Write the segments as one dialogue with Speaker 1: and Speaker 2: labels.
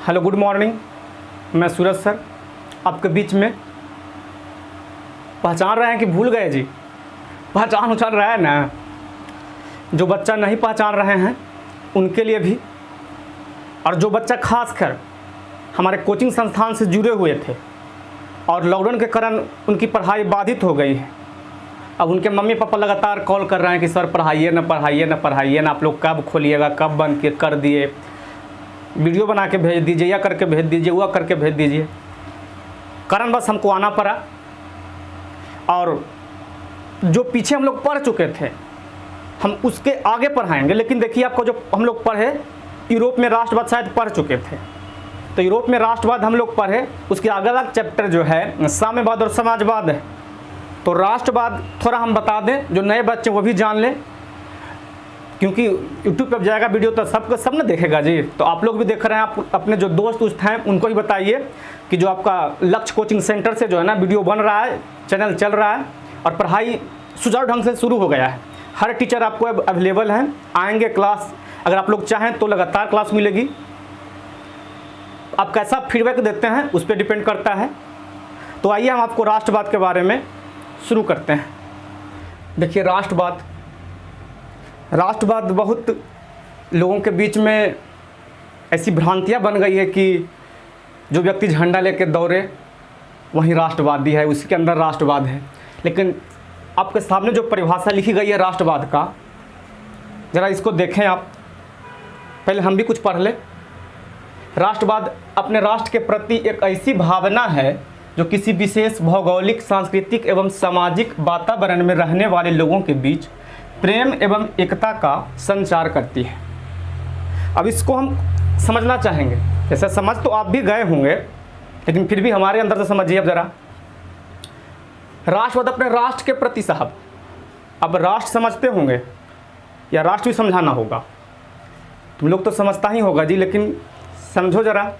Speaker 1: Hello good morning, मैं सूरज sir आपके बीच में। पहचान रहे हैं कि भूल गए जी? पहचान उछाल रहा है ना। जो बच्चा नहीं पहचान रहे हैं उनके लिए भी, और जो बच्चा खासकर हमारे कोचिंग संस्थान से जुड़े हुए थे और लॉकडाउन के कारण उनकी पढ़ाई बाधित हो गई है, अब उनके मम्मी पापा लगातार कॉल कर रहे हैं कि सर पढ़ाइए ना, पढ़ाइए ना, पढ़ाइए ना, आप लोग कब खोलिएगा, कब बंद कर दिए, वीडियो बना के भेज दीजिए, या करके भेज दीजिए, वह करके भेज दीजिए। कारण बस हमको आना पड़ा, और जो पीछे हम लोग पढ़ चुके थे हम उसके आगे पढ़ाएंगे। लेकिन देखिए, आपको जो हम लोग पढ़े यूरोप में राष्ट्रवाद शायद पढ़ चुके थे, तो यूरोप में राष्ट्रवाद हम लोग पढ़े, उसके अलग अलग चैप्टर जो है साम्यवाद और समाजवाद है। तो राष्ट्रवाद थोड़ा हम बता दें, जो नए बच्चे वो भी जान लें, क्योंकि यूट्यूब पर जाएगा वीडियो तो सब न देखेगा जी। तो आप लोग भी देख रहे हैं, आप अपने जो दोस्त हैं उनको ही बताइए कि जो आपका लक्ष्य कोचिंग सेंटर से जो है ना वीडियो बन रहा है, चैनल चल रहा है और पढ़ाई सुचारू ढंग से शुरू हो गया है। हर टीचर आपको अवेलेबल हैं, आएंगे क्लास, अगर आप लोग चाहें तो लगातार क्लास मिलेगी। आप कैसा फीडबैक देते हैं उस पर डिपेंड करता है। तो आइए हम आपको राष्ट्रवाद के बारे में शुरू करते हैं। देखिए, राष्ट्रवाद बहुत लोगों के बीच में ऐसी भ्रांतियां बन गई है कि जो व्यक्ति झंडा लेकर दौड़े वही राष्ट्रवादी है, उसके अंदर राष्ट्रवाद है। लेकिन आपके सामने जो परिभाषा लिखी गई है राष्ट्रवाद का, ज़रा इसको देखें आप। पहले हम भी कुछ पढ़ लें। राष्ट्रवाद अपने राष्ट्र के प्रति एक ऐसी भावना है जो किसी विशेष भौगोलिक, सांस्कृतिक एवं सामाजिक वातावरण में रहने वाले लोगों के बीच प्रेम एवं एकता का संचार करती है। अब इसको हम समझना चाहेंगे। जैसे समझ तो आप भी गए होंगे, लेकिन फिर भी हमारे अंदर से समझिए अब ज़रा। राष्ट्रवाद अपने राष्ट्र के प्रति, साहब अब राष्ट्र समझते होंगे या राष्ट्र भी समझाना होगा? तुम लोग तो समझता ही होगा जी, लेकिन समझो ज़रा।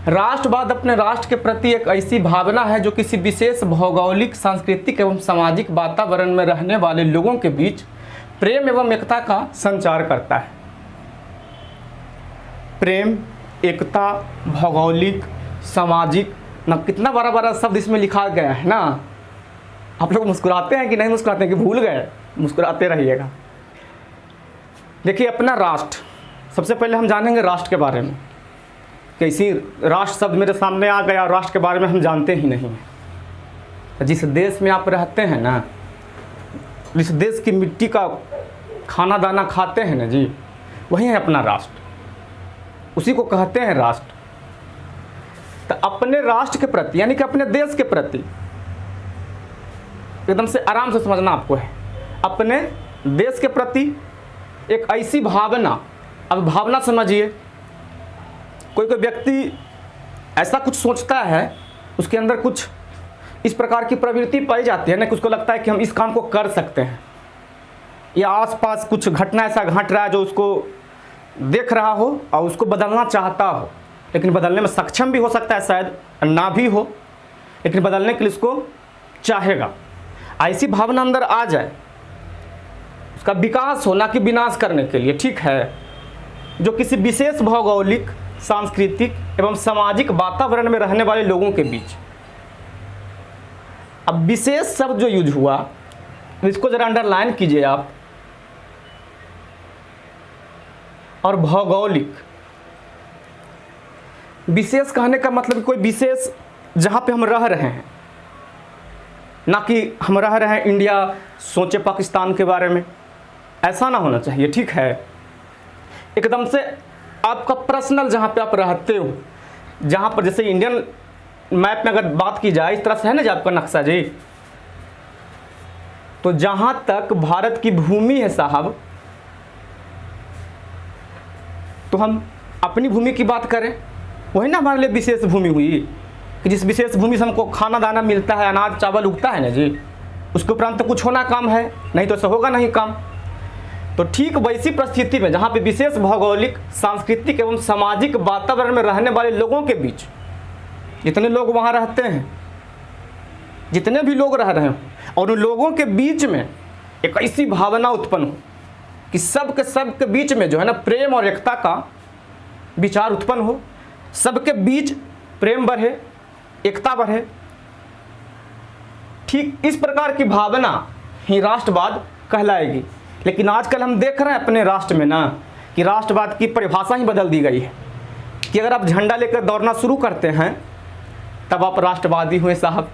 Speaker 1: राष्ट्रवाद अपने राष्ट्र के प्रति एक ऐसी भावना है जो किसी विशेष भौगोलिक, सांस्कृतिक एवं सामाजिक वातावरण में रहने वाले लोगों के बीच प्रेम एवं एकता का संचार करता है। प्रेम, एकता, भौगोलिक, सामाजिक, ना कितना बड़ा बड़ा शब्द इसमें लिखा गया है ना। आप लोग मुस्कुराते हैं कि नहीं मुस्कुराते हैं, कि भूल गए? मुस्कुराते रहिएगा। देखिए, अपना राष्ट्र, सबसे पहले हम जानेंगे राष्ट्र के बारे में। कैसी राष्ट्र शब्द मेरे सामने आ गया, राष्ट्र के बारे में हम जानते ही नहीं हैं। जिस देश में आप रहते हैं ना, जिस देश की मिट्टी का खाना दाना खाते हैं ना जी, वही है अपना राष्ट्र, उसी को कहते हैं राष्ट्र। तो अपने राष्ट्र के प्रति, यानी कि अपने देश के प्रति, एकदम से आराम से समझना आपको है, अपने देश के प्रति एक ऐसी भावना। अब भावना समझिए, कोई व्यक्ति ऐसा कुछ सोचता है, उसके अंदर कुछ इस प्रकार की प्रवृत्ति पाई जाती है ना कि उसको लगता है कि हम इस काम को कर सकते हैं, या आसपास कुछ घटना ऐसा घट रहा है जो उसको देख रहा हो और उसको बदलना चाहता हो, लेकिन बदलने में सक्षम भी हो सकता है, शायद ना भी हो, लेकिन बदलने के लिए उसको चाहेगा। ऐसी भावना अंदर आ जाए, उसका विकास हो, ना कि विनाश करने के लिए, ठीक है, जो किसी विशेष भौगोलिक, सांस्कृतिक एवं सामाजिक वातावरण में रहने वाले लोगों के बीच। अब विशेष शब्द जो यूज हुआ, इसको जरा अंडरलाइन कीजिए आप। और भौगोलिक, विशेष कहने का मतलब कोई विशेष जहां पे हम रह रहे हैं, ना कि हम रह रहे हैं इंडिया, सोचे पाकिस्तान के बारे में, ऐसा ना होना चाहिए, ठीक है। एकदम से आपका पर्सनल जहाँ पे आप रहते हो, जहाँ पर जैसे इंडियन मैप में अगर बात की जाए, इस तरह से है ना जी आपका नक्शा जी, तो जहाँ तक भारत की भूमि है साहब, तो हम अपनी भूमि की बात करें, वही ना हमारे लिए विशेष भूमि हुई, कि जिस विशेष भूमि से हमको खाना दाना मिलता है, अनाज चावल उगता है ना जी, उसके उपरांत तो कुछ होना काम है, नहीं तो ऐसा होगा नहीं काम। तो ठीक वैसी परिस्थिति में जहाँ पे विशेष भौगोलिक, सांस्कृतिक एवं सामाजिक वातावरण में रहने वाले लोगों के बीच, जितने लोग वहाँ रहते हैं, जितने भी लोग रह रहे हैं, और उन लोगों के बीच में एक ऐसी भावना उत्पन्न हो कि सब के बीच में जो है ना प्रेम और एकता का विचार उत्पन्न हो, सबके बीच प्रेम बढ़े, एकता बढ़े। ठीक इस प्रकार की भावना ही राष्ट्रवाद कहलाएगी। लेकिन आजकल हम देख रहे हैं अपने राष्ट्र में ना कि राष्ट्रवाद की परिभाषा ही बदल दी गई है कि अगर आप झंडा लेकर दौड़ना शुरू करते हैं तब आप राष्ट्रवादी हुए साहब।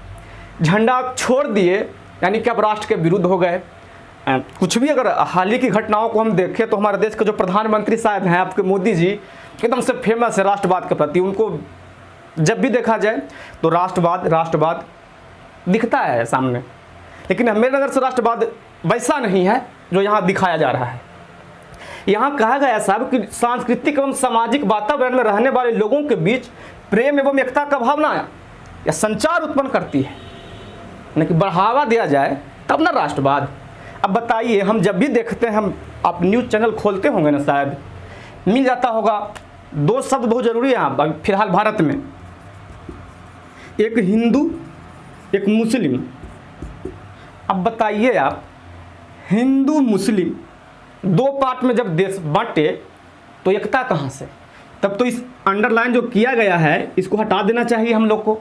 Speaker 1: झंडा छोड़ दिए यानी कि आप राष्ट्र के विरुद्ध हो गए। कुछ भी अगर हाल ही की घटनाओं को हम देखें तो हमारे देश के जो प्रधानमंत्री साहब हैं आपके मोदी जी एकदम से फेमस है राष्ट्रवाद के प्रति। उनको जब भी देखा जाए तो राष्ट्रवाद दिखता है सामने। लेकिन मेरे नज़र से राष्ट्रवाद वैसा नहीं है जो यहाँ दिखाया जा रहा है। यहाँ कहा गया साहब कि सांस्कृतिक एवं सामाजिक वातावरण में रहने वाले लोगों के बीच प्रेम एवं एकता का भावना या संचार उत्पन्न करती है, यानी कि बढ़ावा दिया जाए तब ना राष्ट्रवाद। अब बताइए, हम जब भी देखते हैं, हम आप न्यूज़ चैनल खोलते होंगे ना शायद, मिल जाता होगा दो शब्द बहुत ज़रूरी है यहाँ फिलहाल भारत में, एक हिंदू एक मुस्लिम। अब बताइए आप, हिंदू मुस्लिम दो पार्ट में जब देश बांटे तो एकता कहाँ से? तब तो इस अंडरलाइन जो किया गया है इसको हटा देना चाहिए हम लोग को,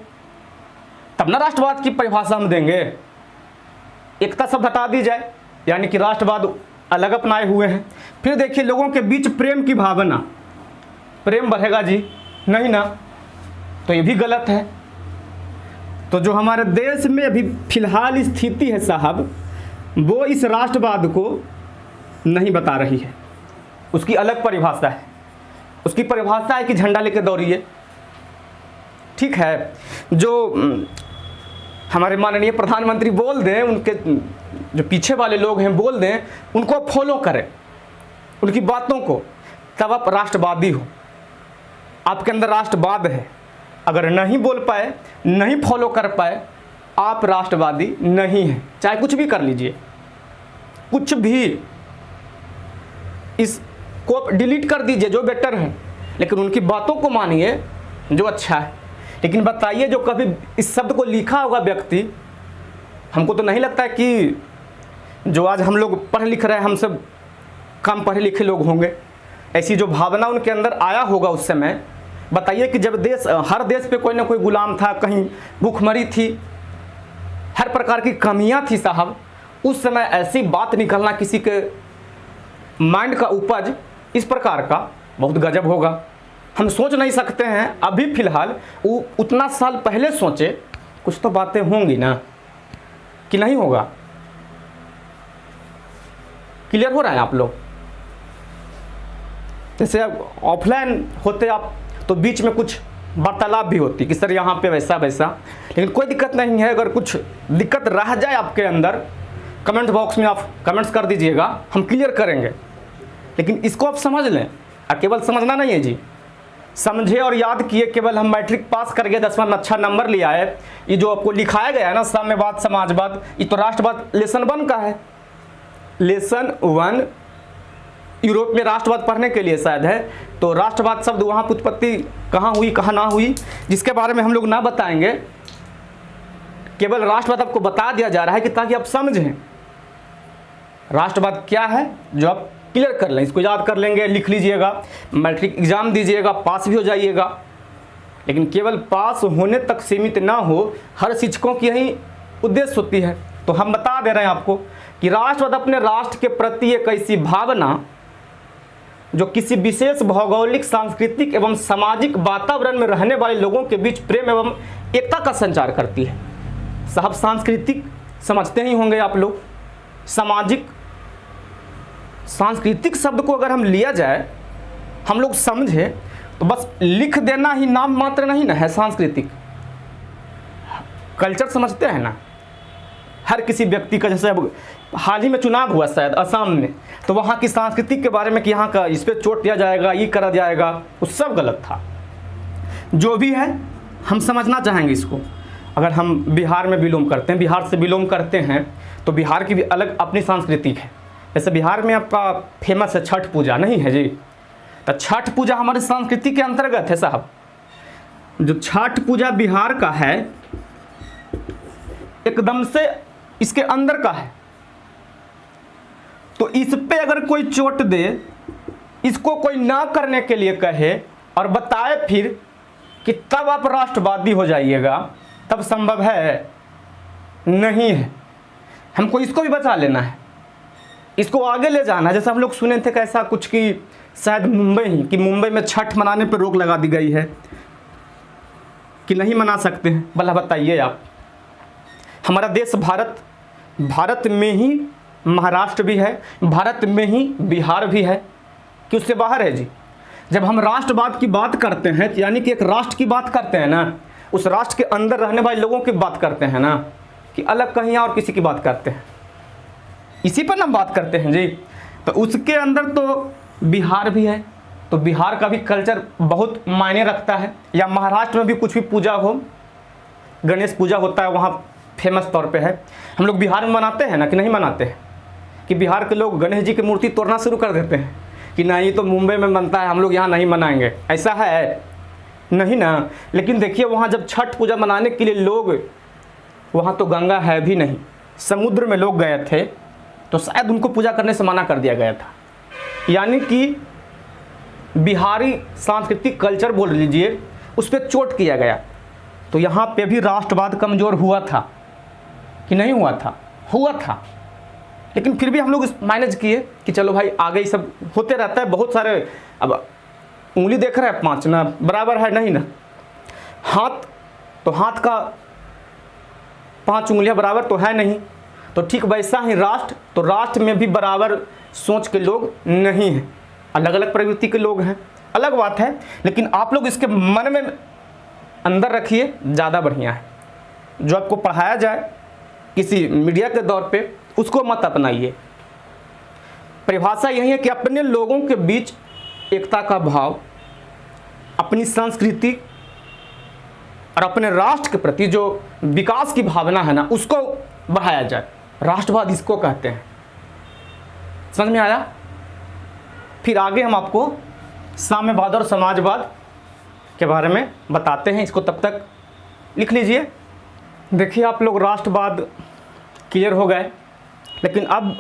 Speaker 1: तब ना राष्ट्रवाद की परिभाषा हम देंगे। एकता शब्द हटा दी जाए यानी कि राष्ट्रवाद अलग अपनाए हुए हैं। फिर देखिए लोगों के बीच प्रेम की भावना, प्रेम बढ़ेगा जी? नहीं ना, तो ये भी गलत है। तो जो हमारे देश में अभी फिलहाल स्थिति है साहब, वो इस राष्ट्रवाद को नहीं बता रही है। उसकी अलग परिभाषा है। उसकी परिभाषा है कि झंडा लेकर दौड़िए। ठीक है, जो हमारे माननीय प्रधानमंत्री बोल दें, उनके जो पीछे वाले लोग हैं बोल दें, उनको फॉलो करें, उनकी बातों को, तब आप राष्ट्रवादी हो, आपके अंदर राष्ट्रवाद है। अगर नहीं बोल पाए, नहीं फॉलो कर पाए, आप राष्ट्रवादी नहीं हैं। चाहे कुछ भी कर लीजिए, कुछ भी, इसको डिलीट कर दीजिए जो बेटर है, लेकिन उनकी बातों को मानिए जो अच्छा है। लेकिन बताइए, जो कभी इस शब्द को लिखा होगा व्यक्ति, हमको तो नहीं लगता है कि जो आज हम लोग पढ़ लिख रहे हैं, हम सब कम पढ़े लिखे लोग होंगे, ऐसी जो भावना उनके अंदर आया होगा उस समय। बताइए कि जब हर देश पे कोई ना कोई गुलाम था, कहीं भूखमरी थी, हर प्रकार की कमियां थी साहब, उस समय ऐसी बात निकलना किसी के माइंड का उपज इस प्रकार का बहुत गजब होगा। हम सोच नहीं सकते हैं अभी फिलहाल, वो उतना साल पहले सोचे, कुछ तो बातें होंगी ना, कि नहीं होगा? क्लियर हो रहा है आप लोग? जैसे ऑफलाइन होते आप तो बीच में कुछ वार्तालाप भी होती कि सर यहाँ पे वैसा वैसा, लेकिन कोई दिक्कत नहीं है। अगर कुछ दिक्कत रह जाए आपके अंदर, कमेंट बॉक्स में आप कमेंट्स कर दीजिएगा, हम क्लियर करेंगे। लेकिन इसको आप समझ लें, और केवल समझना नहीं है जी, समझे और याद किए। केवल हम मैट्रिक पास कर गए, 10वां में अच्छा नंबर लिया है, ये जो आपको लिखाया गया है ना साम्यवाद समाजवाद, ये तो राष्ट्रवाद लेसन 1 का है। लेसन 1 यूरोप में राष्ट्रवाद पढ़ने के लिए शायद है। तो राष्ट्रवाद शब्द वहाँ की उत्पत्ति कहाँ हुई कहाँ ना हुई, जिसके बारे में हम लोग ना बताएंगे। केवल राष्ट्रवाद आपको बता दिया जा रहा है कि ताकि आप समझें राष्ट्रवाद क्या है, जो आप क्लियर कर लें। इसको याद कर लेंगे, लिख लीजिएगा, मैट्रिक एग्जाम दीजिएगा, पास भी हो जाइएगा। लेकिन केवल पास होने तक सीमित ना हो, हर शिक्षकों की यही उद्देश्य होती है। तो हम बता दे रहे हैं आपको कि राष्ट्रवाद अपने राष्ट्र के प्रति एक ऐसी भावना जो किसी विशेष भौगोलिक, सांस्कृतिक एवं सामाजिक वातावरण में रहने वाले लोगों के बीच प्रेम एवं एकता का संचार करती है। साहब सांस्कृतिक समझते ही होंगे आप लोग। सामाजिक, सांस्कृतिक शब्द को अगर हम लिया जाए, हम लोग समझे तो बस लिख देना ही नाम मात्र नहीं ना है सांस्कृतिक। कल्चर समझते हैं ना हर किसी व्यक्ति का। जैसे अब हाल ही में चुनाव हुआ शायद असम में, तो वहाँ की संस्कृति के बारे में कि यहाँ का इस पर चोट दिया जाएगा, ये करा जाएगा, वो सब गलत था। जो भी है हम समझना चाहेंगे इसको। अगर हम बिहार में बिलोंग करते हैं, बिहार से बिलोंग करते हैं, तो बिहार की भी अलग अपनी सांस्कृतिक है। जैसे बिहार में आपका फेमस है छठ पूजा, नहीं है जी? तो छठ पूजा हमारी संस्कृति के अंतर्गत है साहब। जो छठ पूजा बिहार का है, एकदम से इसके अंदर का है। तो इस पे अगर कोई चोट दे, इसको कोई ना करने के लिए कहे और बताए फिर कि तब आप राष्ट्रवादी हो जाइएगा, तब संभव है? नहीं है। हमको इसको भी बचा लेना है, इसको आगे ले जाना है। जैसे हम लोग सुने थे कैसा कुछ कि शायद मुंबई में छठ मनाने पर रोक लगा दी गई है कि नहीं मना सकते हैं। भला बताइए आप, हमारा देश भारत में ही महाराष्ट्र भी है, भारत में ही बिहार भी है, कि उससे बाहर है जी। जब हम राष्ट्रवाद की बात करते हैं यानी कि एक राष्ट्र की बात करते हैं ना, उस राष्ट्र के अंदर रहने वाले लोगों की बात करते हैं ना, कि अलग कहीं और किसी की बात करते हैं, इसी पर ना बात करते हैं जी। तो उसके अंदर तो बिहार भी है, तो बिहार का भी कल्चर बहुत मायने रखता है। या महाराष्ट्र में भी कुछ भी पूजा हो, गणेश पूजा होता है वहाँ फेमस तौर पे है। हम लोग बिहार में मनाते हैं ना कि नहीं मनाते हैं? कि बिहार के लोग गणेश जी की मूर्ति तोड़ना शुरू कर देते हैं कि नहीं, ये तो मुंबई में बनता है, हम लोग यहाँ नहीं मनाएंगे। ऐसा है नहीं ना। लेकिन देखिए वहाँ जब छठ पूजा मनाने के लिए लोग, वहाँ तो गंगा है भी नहीं, समुद्र में लोग गए थे, तो शायद उनको पूजा करने से मना कर दिया गया था। यानी कि बिहारी सांस्कृतिक कल्चर बोल लीजिए, उस पर चोट किया गया। तो यहाँ पे भी राष्ट्रवाद कमज़ोर हुआ था कि नहीं हुआ था? हुआ था। लेकिन फिर भी हम लोग मैनेज किए कि चलो भाई आगे ये सब होते रहता है। बहुत सारे, अब उंगली देख रहे हैं 5 ना, बराबर है नहीं ना। हाथ का 5 उंगलियां बराबर तो है नहीं। तो ठीक वैसा ही राष्ट्र, तो राष्ट्र में भी बराबर सोच के लोग नहीं हैं, अलग अलग प्रवृत्ति के लोग हैं, अलग बात है। लेकिन आप लोग इसके मन में अंदर रखिए, ज़्यादा बढ़िया है। जो आपको पढ़ाया जाए किसी मीडिया के दौर पे, उसको मत अपनाइए। परिभाषा यही है कि अपने लोगों के बीच एकता का भाव, अपनी संस्कृति और अपने राष्ट्र के प्रति जो विकास की भावना है ना, उसको बढ़ाया जाए। राष्ट्रवाद इसको कहते हैं। समझ में आया? फिर आगे हम आपको साम्यवाद और समाजवाद के बारे में बताते हैं। इसको तब तक लिख लीजिए। देखिए आप लोग, राष्ट्रवाद क्लियर हो गए, लेकिन अब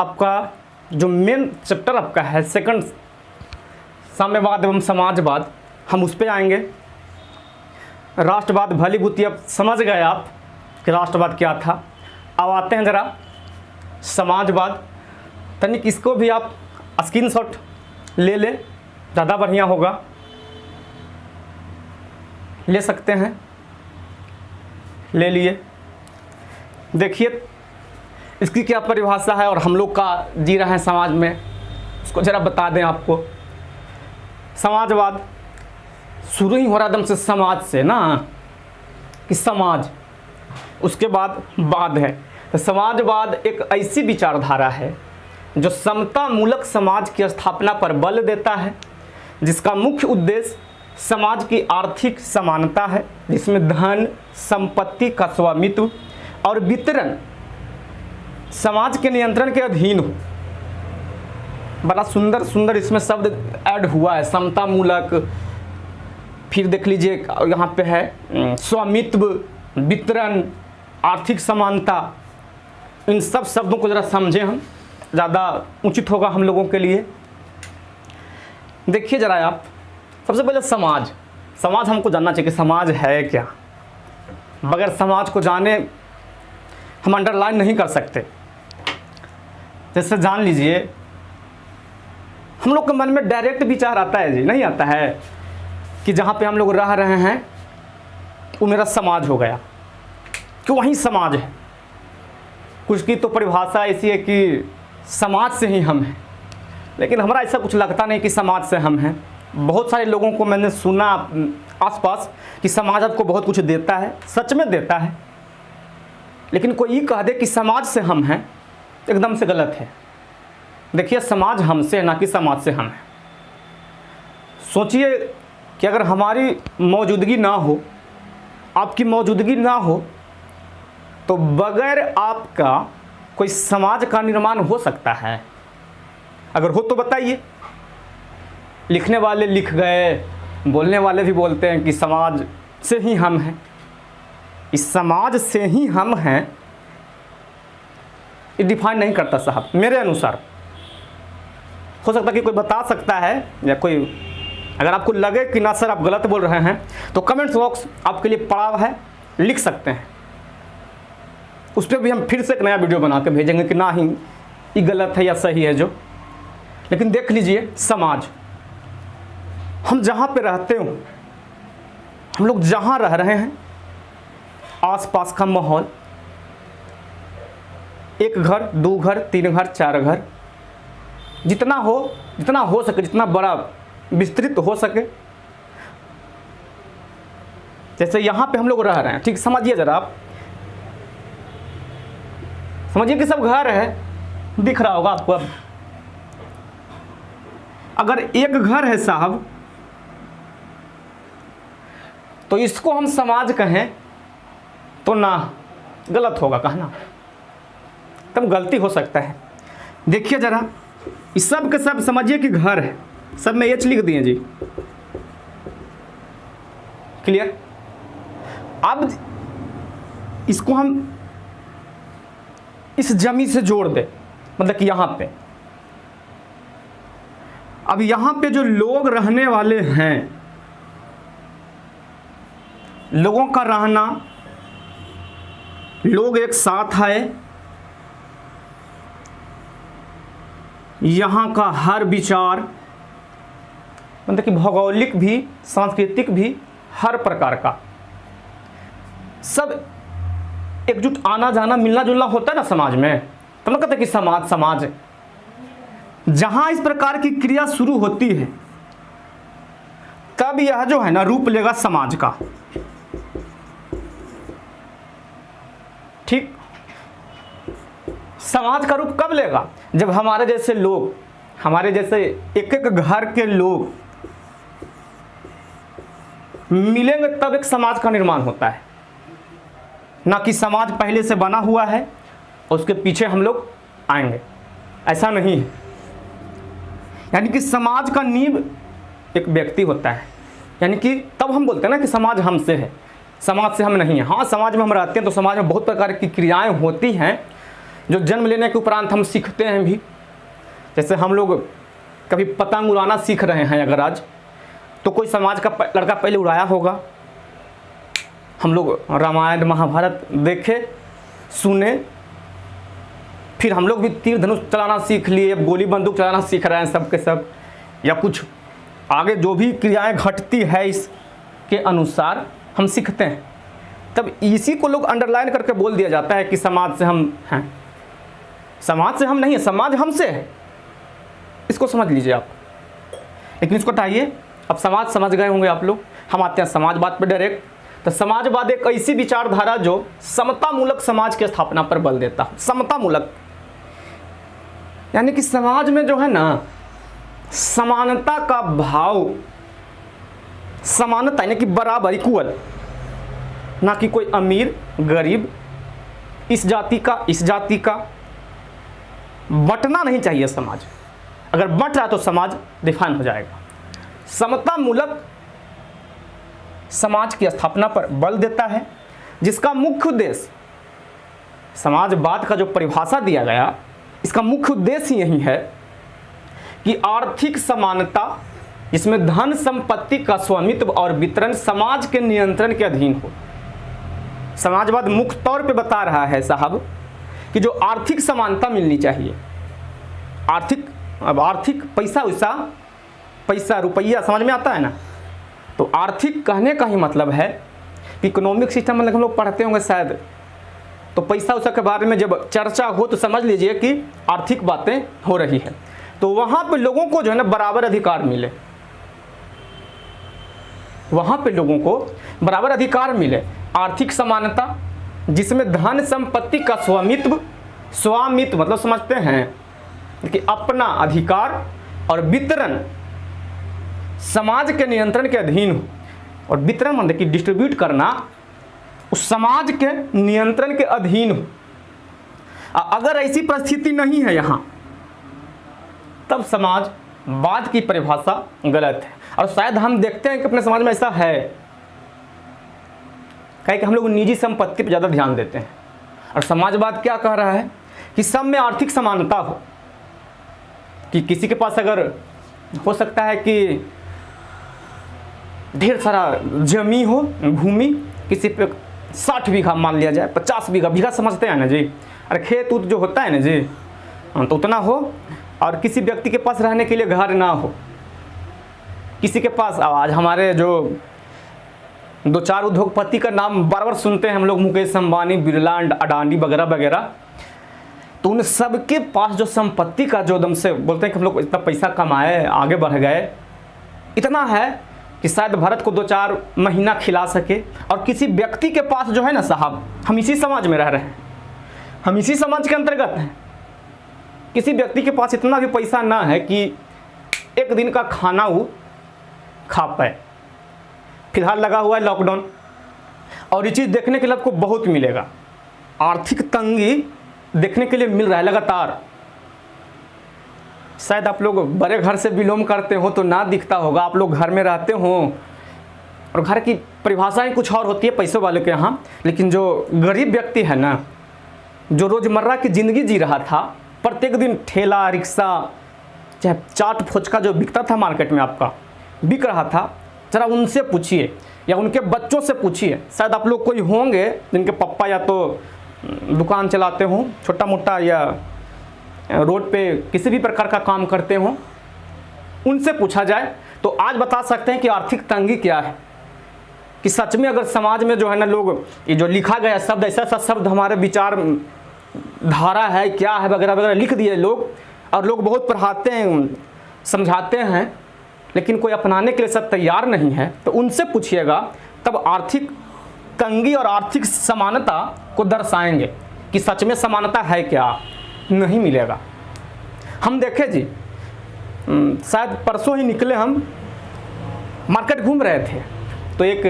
Speaker 1: आपका जो मेन चैप्टर आपका है सेकंड, साम्यवाद एवं समाजवाद, हम उस पर आएंगे। राष्ट्रवाद भली बुद्धि अब समझ गए आप कि राष्ट्रवाद क्या था। अब आते हैं ज़रा समाजवाद। तनिक इसको भी आप स्क्रीनशॉट ले लें, ज़्यादा बढ़िया होगा। ले सकते हैं, ले लिए। देखिए इसकी क्या परिभाषा है और हम लोग का जी रहे हैं समाज में, उसको ज़रा बता दें आपको। समाजवाद शुरू ही हो रहा एकदम से समाज से ना, कि समाज, उसके बाद वाद है। तो समाजवाद एक ऐसी विचारधारा है जो समता मूलक समाज की स्थापना पर बल देता है, जिसका मुख्य उद्देश्य समाज की आर्थिक समानता है, जिसमें धन संपत्ति का स्वामित्व और वितरण समाज के नियंत्रण के अधीन हो। बड़ा सुंदर सुंदर इसमें शब्द ऐड हुआ है, समता मूलक। फिर देख लीजिए यहाँ पे है स्वामित्व, वितरण, आर्थिक समानता। इन सब शब्दों को ज़रा समझें हम, ज़्यादा उचित होगा हम लोगों के लिए। देखिए ज़रा आप, सबसे पहले समाज हमको जानना चाहिए कि समाज है क्या। बगैर समाज को जाने हम अंडरलाइन नहीं कर सकते। जैसे जान लीजिए, हम लोग के मन में डायरेक्ट विचार आता है जी, नहीं आता है कि जहाँ पे हम लोग रह रहे हैं वो मेरा समाज हो गया, कि वहीं समाज है। कुछ की तो परिभाषा ऐसी है कि समाज से ही हम हैं, लेकिन हमारा ऐसा कुछ लगता नहीं कि समाज से हम हैं। बहुत सारे लोगों को मैंने सुना आसपास कि समाज आपको बहुत कुछ देता है, सच में देता है, लेकिन कोई ये कह दे कि समाज से हम हैं, एकदम से गलत है। देखिए समाज हमसे है, ना कि समाज से हम हैं। सोचिए कि अगर हमारी मौजूदगी ना हो, आपकी मौजूदगी ना हो, तो बगैर आपका कोई समाज का निर्माण हो सकता है? अगर हो तो बताइए। लिखने वाले लिख गए, बोलने वाले भी बोलते हैं कि समाज से ही हम हैं। इस समाज से ही हम हैं ये डिफाइन नहीं करता साहब, मेरे अनुसार। हो सकता है कि कोई बता सकता है या कोई अगर आपको लगे कि ना सर आप गलत बोल रहे हैं तो कमेंट्स बॉक्स आपके लिए पड़ा हुआ है, लिख सकते हैं। उस पर भी हम फिर से एक नया वीडियो बना के भेजेंगे कि ना ही ये गलत है या सही है जो। लेकिन देख लीजिए, समाज, हम जहाँ पे रहते हो, हम लोग जहाँ रह रहे हैं, आसपास का माहौल, एक घर, 2 घर, 3 घर, 4 घर, जितना हो सके, जितना बड़ा विस्तृत हो सके। जैसे यहाँ पे हम लोग रह रहे हैं, ठीक, समझिए ज़रा आप, समझिए कि सब घर है, दिख रहा होगा आपको। अब अगर एक घर है साहब, तो इसको हम समाज कहें तो ना गलत होगा कहना, तब गलती हो सकता है। देखिए ज़रा, इस सब के सब समझिए कि घर है, सब में एच लिख दिए जी, क्लियर। अब इसको हम इस जमी से जोड़ दे, मतलब कि यहाँ पे, अब यहाँ पे जो लोग रहने वाले हैं, लोगों का रहना, लोग एक साथ आए, यहाँ का हर विचार, मतलब कि भौगोलिक भी, सांस्कृतिक भी, हर प्रकार का सब एकजुट, आना जाना, मिलना जुलना होता है ना समाज में, तब ना कहते हैं कि समाज है। जहाँ इस प्रकार की क्रिया शुरू होती है, तब यह जो है ना रूप लेगा समाज का, ठीक। समाज का रूप कब लेगा? जब हमारे जैसे लोग, हमारे जैसे एक एक घर के लोग मिलेंगे, तब एक समाज का निर्माण होता है। ना कि समाज पहले से बना हुआ है और उसके पीछे हम लोग आएंगे, ऐसा नहीं है। यानी कि समाज का नींव एक व्यक्ति होता है, यानी कि तब हम बोलते हैं ना कि समाज हमसे है, समाज से हम नहीं है। हाँ, समाज में हम रहते हैं तो समाज में बहुत प्रकार की क्रियाएं होती हैं जो जन्म लेने के उपरांत हम सीखते हैं भी। जैसे हम लोग कभी पतंग उड़ाना सीख रहे हैं अगर आज, तो कोई समाज का लड़का पहले उड़ाया होगा। हम लोग रामायण महाभारत देखे, सुने, फिर हम लोग भी तीर धनुष चलाना सीख लिए, अब गोली बंदूक चलाना सीख रहे हैं सब के सब, या कुछ आगे जो भी क्रियाएं घटती है इसके अनुसार हम सीखते हैं। तब इसी को लोग अंडरलाइन करके बोल दिया जाता है कि समाज से हम हैं। समाज से हम नहीं है, समाज हमसे है, इसको समझ लीजिए आप। लेकिन इसको हटाइए, अब समाज समझ गए होंगे आप लोग। हम आते हैं समाजवाद पर डायरेक्ट। तो समाजवाद एक ऐसी विचारधारा जो समता मूलक समाज की स्थापना पर बल देता है। समता मूलक यानी कि समाज में जो है ना समानता का भाव, समानता यानी कि बराबर, इक्वल, ना कि कोई अमीर गरीब, इस जाति का इस जाति का, बंटना नहीं चाहिए समाज। अगर बंट रहा तो समाज डिफाइन हो जाएगा। समता मूलक समाज की स्थापना पर बल देता है, जिसका मुख्य उद्देश्य, समाजवाद का जो परिभाषा दिया गया, इसका मुख्य उद्देश्य यही है कि आर्थिक समानता, जिसमें धन संपत्ति का स्वामित्व और वितरण समाज के नियंत्रण के अधीन हो। समाजवाद मुख्य तौर पे बता रहा है साहब कि जो आर्थिक समानता मिलनी चाहिए, आर्थिक पैसा रुपया समझ में आता है ना। तो आर्थिक कहने का ही मतलब है कि इकोनॉमिक सिस्टम मतलब हम लोग पढ़ते होंगे शायद, तो पैसा उसा के बारे में जब चर्चा हो तो समझ लीजिए कि आर्थिक बातें हो रही है। तो वहाँ पे लोगों को जो है ना बराबर अधिकार मिले, वहाँ पे लोगों को बराबर अधिकार मिले। आर्थिक समानता जिसमें धन संपत्ति का स्वामित्व मतलब समझते हैं कि अपना अधिकार, और वितरण समाज के नियंत्रण के अधीन हो। और वितरण मतलब कि डिस्ट्रीब्यूट करना उस समाज के नियंत्रण के अधीन हो। अगर ऐसी परिस्थिति नहीं है यहाँ, तब समाजवाद की परिभाषा गलत है। और शायद हम देखते हैं कि अपने समाज में ऐसा है, कहीं कि हम लोग निजी संपत्ति पर ज़्यादा ध्यान देते हैं। और समाजवाद क्या कह रहा है कि सब में आर्थिक समानता हो, कि किसी के पास अगर हो सकता है कि ढेर सारा जमी हो, भूमि, किसी पे 60 बीघा मान लिया जाए, 50 बीघा, बीघा समझते हैं ना जी, अरे खेत उत जो होता है ना जी, तो उतना हो, और किसी व्यक्ति के पास रहने के लिए घर ना हो, किसी के पास। आज हमारे जो 2-4 उद्योगपति का नाम बार बार सुनते हैं हम लोग, मुकेश अंबानी, बिरला, अडानी वगैरह वगैरह, तो उन सबके पास जो संपत्ति का जो दम से बोलते हैं कि हम लोग इतना पैसा कमाए, आगे बढ़ गए, इतना है कि शायद भारत को 2-4 महीना खिला सके। और किसी व्यक्ति के पास जो है ना साहब, हम इसी समाज में रह रहे हैं, हम इसी समाज के अंतर्गत हैं, किसी व्यक्ति के पास इतना भी पैसा ना है कि एक दिन का खाना वो खा पाए। फिलहाल लगा हुआ है लॉकडाउन, और ये चीज़ देखने के लिए आपको बहुत मिलेगा, आर्थिक तंगी देखने के लिए मिल रहा है लगातार। शायद आप लोग बड़े घर से बिलोंग करते हो तो ना दिखता होगा, आप लोग घर में रहते हो और घर की परिभाषाएं कुछ और होती है पैसों वाले के यहाँ, लेकिन जो गरीब व्यक्ति है ना, जो रोज़मर्रा की ज़िंदगी जी रहा था, प्रत्येक दिन ठेला रिक्शा चाहे चाट फुचका जो बिकता था मार्केट में आपका बिक रहा था, ज़रा उनसे पूछिए या उनके बच्चों से पूछिए। शायद आप लोग कोई होंगे जिनके पापा या तो दुकान चलाते हों छोटा मोटा, या रोड पे किसी भी प्रकार का काम करते हों, उनसे पूछा जाए तो आज बता सकते हैं कि आर्थिक तंगी क्या है। कि सच में अगर समाज में जो है ना लोग, ये जो लिखा गया शब्द, ऐसा ऐसा शब्द हमारे विचार धारा है क्या है वगैरह वगैरह लिख दिए लोग, और लोग बहुत पढ़ाते हैं समझाते हैं, लेकिन कोई अपनाने के लिए सब तैयार नहीं है, तो उनसे पूछिएगा, तब आर्थिक तंगी और आर्थिक समानता को दर्शाएंगे कि सच में समानता है क्या, नहीं मिलेगा। हम देखे जी, शायद परसों ही निकले, हम मार्केट घूम रहे थे, तो एक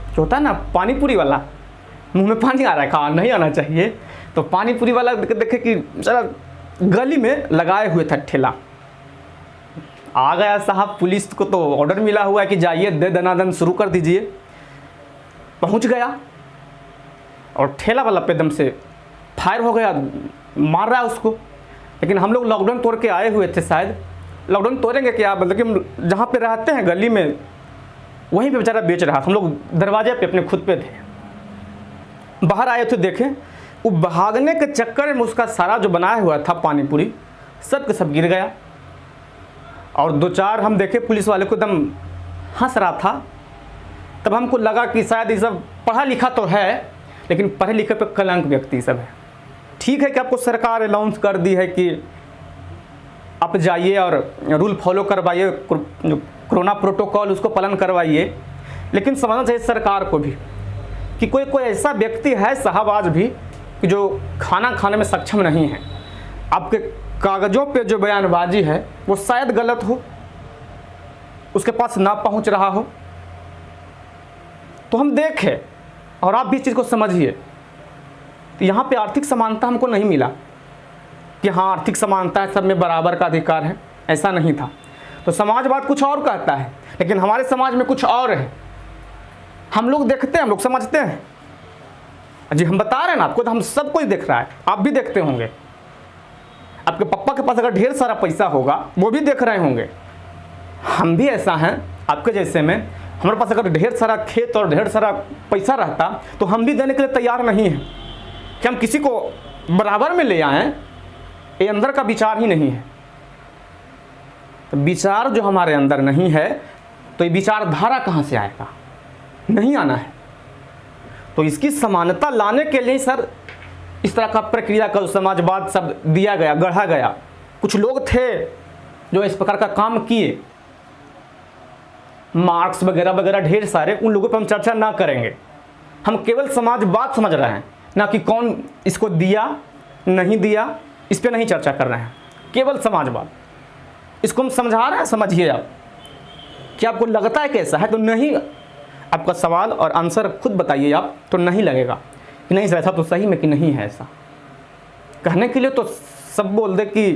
Speaker 1: जो होता है ना पानी पूरी वाला, मुंह में पानी आ रहा है, खा नहीं आना चाहिए, तो पानी पूरी वाला देखे कि जरा गली में लगाए हुए था ठेला। आ गया साहब, पुलिस को तो ऑर्डर मिला हुआ है कि जाइए दे दनादन शुरू कर दीजिए। पहुंच गया और ठेला वाला पे दम से फायर हो गया, मार रहा है उसको। लेकिन हम लोग लॉकडाउन तोड़ के आए हुए थे, शायद लॉकडाउन तोड़ेंगे क्या, मतलब कि हम जहाँ पे रहते हैं गली में वहीं पे बेचारा बेच रहा था। हम लोग दरवाजे पे अपने खुद पे थे, बाहर आए थे, देखें वो भागने के चक्कर में उसका सारा जो बनाया हुआ था पानी पूरी सब के सब गिर गया। और 2-4 हम देखे पुलिस वाले को एकदम हंस रहा था, तब हमको लगा कि शायद ये सब पढ़ा लिखा तो है, लेकिन पढ़े लिखे पे कलंक व्यक्ति सब है। ठीक है कि आपको सरकार अनाउंस कर दी है कि आप जाइए और रूल फॉलो करवाइए, जो कोरोना प्रोटोकॉल उसको पालन करवाइए, लेकिन समझना चाहिए सरकार को भी कि कोई कोई ऐसा व्यक्ति है साहब आज भी कि जो खाना खाने में सक्षम नहीं है। आपके कागज़ों पे जो बयानबाजी है वो शायद गलत हो, उसके पास ना पहुंच रहा हो, तो हम देखें और आप भी इस चीज़ को समझिए। तो यहाँ पे आर्थिक समानता हमको नहीं मिला कि हाँ आर्थिक समानता है, सब में बराबर का अधिकार है, ऐसा नहीं था। तो समाजवाद कुछ और कहता है, लेकिन हमारे समाज में कुछ और है। हम लोग देखते हैं, हम लोग समझते हैं जी, हम बता रहे हैं ना आपको, तो हम सब कोई देख रहा है, आप भी देखते होंगे। आपके पापा के पास अगर ढेर सारा पैसा होगा वो भी देख रहे होंगे। हम भी ऐसा हैं आपके जैसे में, हमारे पास अगर ढेर सारा खेत और ढेर सारा पैसा रहता तो हम भी देने के लिए तैयार नहीं हैं कि हम किसी को बराबर में ले आएँ। ये अंदर का विचार ही नहीं है। तो विचार जो हमारे अंदर नहीं है तो ये विचारधारा कहाँ से आएगा, नहीं आना है। तो इसकी समानता लाने के लिए सर इस तरह का प्रक्रिया का समाजवाद शब्द दिया गया, गढ़ा गया। कुछ लोग थे जो इस प्रकार का काम किए, मार्क्स वगैरह वगैरह ढेर सारे, उन लोगों पर हम चर्चा ना करेंगे। हम केवल समाजवाद समझ रहे हैं, ना कि कौन इसको दिया नहीं दिया, इस पर नहीं चर्चा कर रहे हैं, केवल समाजवाद। इसको हम समझा रहे हैं, समझिए आप। क्या आपको लगता है कैसा है? तो नहीं, आपका सवाल और आंसर खुद बताइए आप, तो नहीं लगेगा कि नहीं सर ऐसा तो सही में कि नहीं है ऐसा। कहने के लिए तो सब बोल दे कि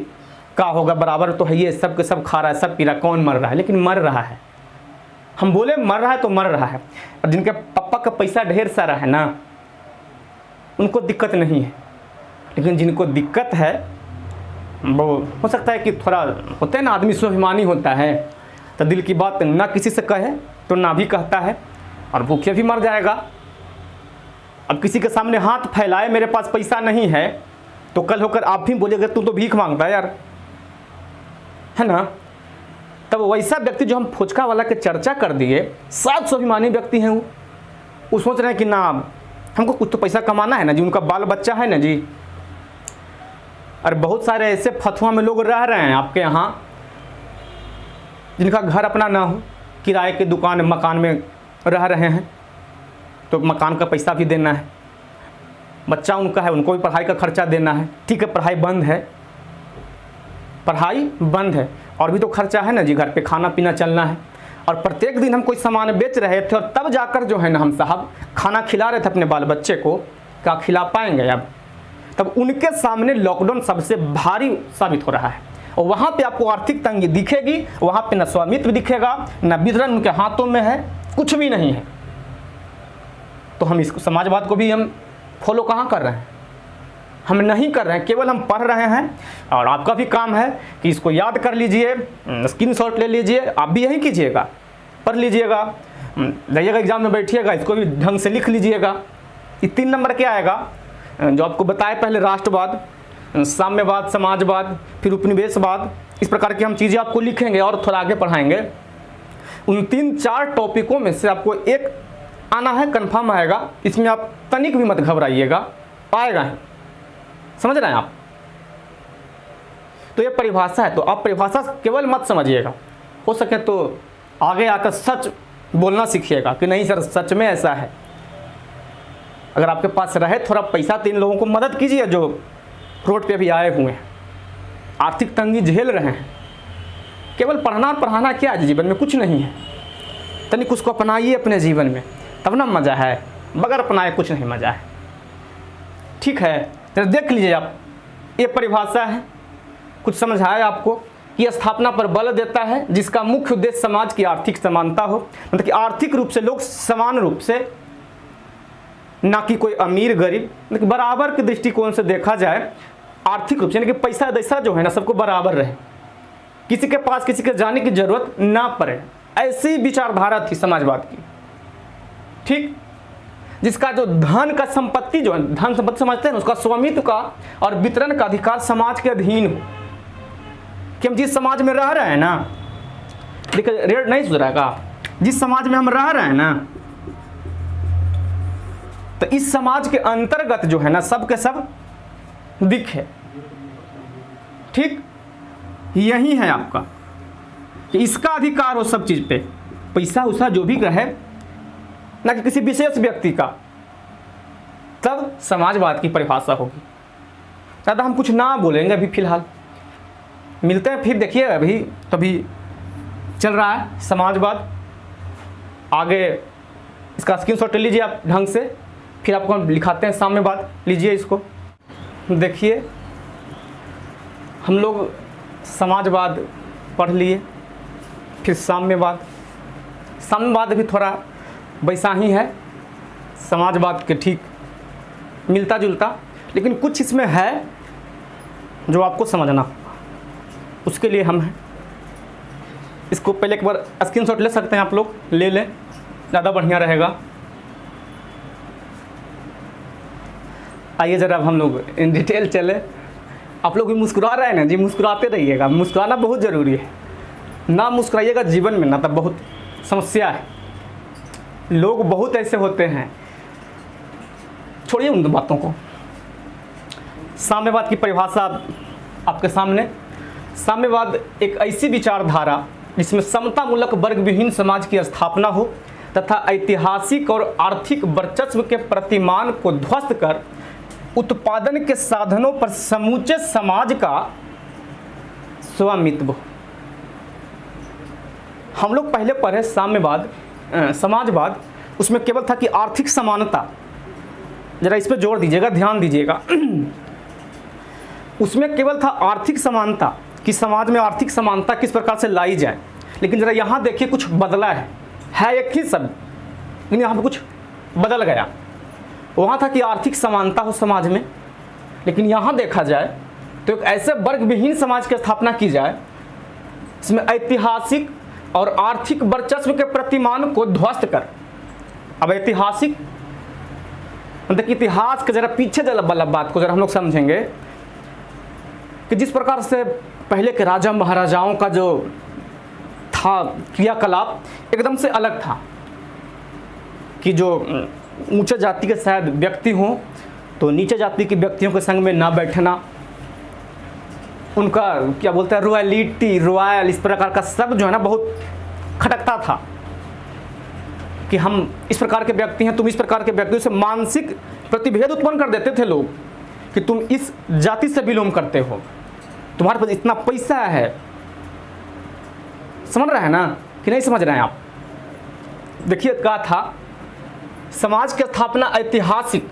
Speaker 1: क्या होगा, बराबर तो है, ये सब के सब खा रहा है, सब पी रहा है, कौन मर रहा है? लेकिन मर रहा है। हम बोले मर रहा है तो मर रहा है। और जिनके पापा का पैसा ढेर सारा है ना, उनको दिक्कत नहीं है, लेकिन जिनको दिक्कत है वो हो सकता है कि थोड़ा होते हैं ना, आदमी स्वाभिमानी होता है, तो दिल की बात ना किसी से कहे तो ना भी कहता है, और भूखे भी मर जाएगा। अब किसी के सामने हाथ फैलाए मेरे पास पैसा नहीं है, तो कल होकर आप भी बोलेगा तू तो भीख मांगता है यार, है ना। तब वैसा व्यक्ति जो हम फुचका वाला के चर्चा कर दिए, 7 स्वाभिमानी व्यक्ति हैं वो सोच रहे हैं कि ना हमको कुछ तो पैसा कमाना है ना जी, उनका बाल बच्चा है ना जी। और बहुत सारे ऐसे फतुआ में लोग रह रहे हैं आपके यहाँ जिनका घर अपना ना हो, किराए के दुकान मकान में रह रहे हैं, तो मकान का पैसा भी देना है, बच्चा उनका है उनको भी पढ़ाई का खर्चा देना है। ठीक है, पढ़ाई बंद है, पढ़ाई बंद है, और भी तो खर्चा है ना जी, घर पे खाना पीना चलना है। और प्रत्येक दिन हम कोई सामान बेच रहे थे और तब जाकर जो है ना हम साहब खाना खिला रहे थे अपने बाल बच्चे को, क्या खिला पाएंगे अब। तब उनके सामने लॉकडाउन सबसे भारी साबित हो रहा है, और वहाँ पे आपको आर्थिक तंगी दिखेगी, वहाँ पे न स्वामित्व दिखेगा, न वितरण उनके हाथों में है, कुछ भी नहीं है। तो हम इसको समाजवाद को भी हम फॉलो कहाँ कर रहे हैं, हम नहीं कर रहे हैं, केवल हम पढ़ रहे हैं। और आपका भी काम है कि इसको याद कर लीजिए, स्क्रीनशॉट ले लीजिए, आप भी यही कीजिएगा, पढ़ लीजिएगा, जाइएगा एग्जाम में बैठिएगा, इसको भी ढंग से लिख लीजिएगा। ये 3 नंबर क्या आएगा जो आपको बताए पहले, राष्ट्रवाद, साम्यवाद, समाजवाद, फिर उपनिवेशवाद, इस प्रकार की हम चीज़ें आपको लिखेंगे और थोड़ा आगे पढ़ाएंगे। उन 3-4 टॉपिकों में से आपको एक आना है, कंफर्म आएगा, इसमें आप तनिक भी मत घबराइएगा, आएगा ही, समझ रहे हैं आप। तो ये परिभाषा है, तो आप परिभाषा केवल मत समझिएगा, हो सके तो आगे आकर सच बोलना सीखिएगा कि नहीं सर सच में ऐसा है। अगर आपके पास रहे थोड़ा पैसा तो इन लोगों को मदद कीजिए जो रोड पे भी आए हुए हैं, आर्थिक तंगी झेल रहे हैं। केवल पढ़ना और पढ़ाना क्या है जीवन में, कुछ नहीं है। तनिक उसको अपनाइए अपने जीवन में, तब ना मज़ा है, बगैर अपनाए कुछ नहीं मज़ा है। ठीक है, तो देख लीजिए आप, ये परिभाषा है, कुछ समझ आया आपको कि स्थापना पर बल देता है जिसका मुख्य उद्देश्य समाज की आर्थिक समानता हो, मतलब कि आर्थिक रूप से लोग समान रूप से, ना कि कोई अमीर गरीब, मतलब बराबर के दृष्टिकोण से देखा जाए आर्थिक रूप से, यानी कि पैसा दैसा जो है ना सबको बराबर रहे, किसी के पास किसी के जाने की जरूरत ना पड़े। ऐसी विचारधारा थी समाजवाद की। ठीक, जिसका जो धन का संपत्ति जो है, धन संपत्ति समझते हैं ना, उसका स्वामित्व का और वितरण का अधिकार समाज के अधीन हो। कि हम जिस समाज में रह रहे हैं ना, देखिए रेट नहीं सुधरेगा, जिस समाज में हम रह रहे हैं ना, तो इस समाज के अंतर्गत जो है ना सब के सब दिखे। ठीक, यही है आपका कि इसका अधिकार हो सब चीज पे, पैसा उसा जो भी रहे, ना कि किसी विशेष व्यक्ति का, तब समाजवाद की परिभाषा होगी। ज़्यादा हम कुछ ना बोलेंगे अभी फिलहाल, मिलते हैं फिर। देखिए अभी तभी चल रहा है समाजवाद, आगे इसका स्क्रीनशॉट ले लीजिए आप ढंग से, फिर आपको हम लिखाते हैं साम्यवाद। लीजिए इसको, देखिए हम लोग समाजवाद पढ़ लिए, फिर साम्यवाद। साम्यवाद भी थोड़ा वैसा ही है समाजवाद के, ठीक मिलता जुलता, लेकिन कुछ इसमें है जो आपको समझना होगा, उसके लिए हम हैं। इसको पहले एक बार स्क्रीनशॉट ले सकते हैं आप लोग, ले लें, ज़्यादा बढ़िया रहेगा। आइए ज़रा अब हम लोग इन डिटेल चले। आप लोग भी मुस्कुरा रहे हैं ना जी, मुस्कुराते रहिएगा, मुस्कुराना बहुत ज़रूरी है। ना मुस्कुराइएगा जीवन में ना, तब बहुत समस्या है। लोग बहुत ऐसे होते हैं, छोड़िए उन बातों को। साम्यवाद की परिभाषा आपके सामने। साम्यवाद एक ऐसी विचारधारा जिसमें समतामूलक वर्ग विहीन समाज की स्थापना हो तथा ऐतिहासिक और आर्थिक वर्चस्व के प्रतिमान को ध्वस्त कर उत्पादन के साधनों पर समूचे समाज का स्वामित्व। हम लोग पहले पढ़े साम्यवाद, समाजवाद, उसमें केवल था कि आर्थिक समानता, जरा इस पर जोर दीजिएगा, ध्यान दीजिएगा। उसमें केवल था आर्थिक समानता, कि समाज में आर्थिक समानता किस प्रकार से लाई जाए। लेकिन जरा यहाँ देखिए कुछ बदला है एक ही शब्द, लेकिन यहाँ पर कुछ बदल गया। वहाँ था कि आर्थिक समानता हो समाज में, लेकिन यहाँ देखा जाए तो एक ऐसे वर्ग विहीन समाज की स्थापना की जाए जिसमें ऐतिहासिक और आर्थिक वर्चस्व के प्रतिमान को ध्वस्त कर। अब ऐतिहासिक मतलब कि इतिहास के जरा पीछे वाला बात को जरा हम लोग समझेंगे कि जिस प्रकार से पहले के राजा महाराजाओं का जो था क्रियाकलाप एकदम से अलग था कि जो ऊंचे जाति के शायद व्यक्ति हों तो नीचे जाति के व्यक्तियों के संग में ना बैठना, उनका क्या बोलते हैं रॉयलिटी, रॉयल, इस प्रकार का शब्द जो है ना बहुत खटकता था कि हम इस प्रकार के व्यक्ति हैं, तुम इस प्रकार के व्यक्तियों से मानसिक प्रतिभेद उत्पन्न कर देते थे लोग कि तुम इस जाति से बिलोंग करते हो, तुम्हारे पास इतना पैसा है। समझ रहे हैं ना कि नहीं समझ रहे हैं आप? देखिए क्या था, समाज की स्थापना ऐतिहासिक।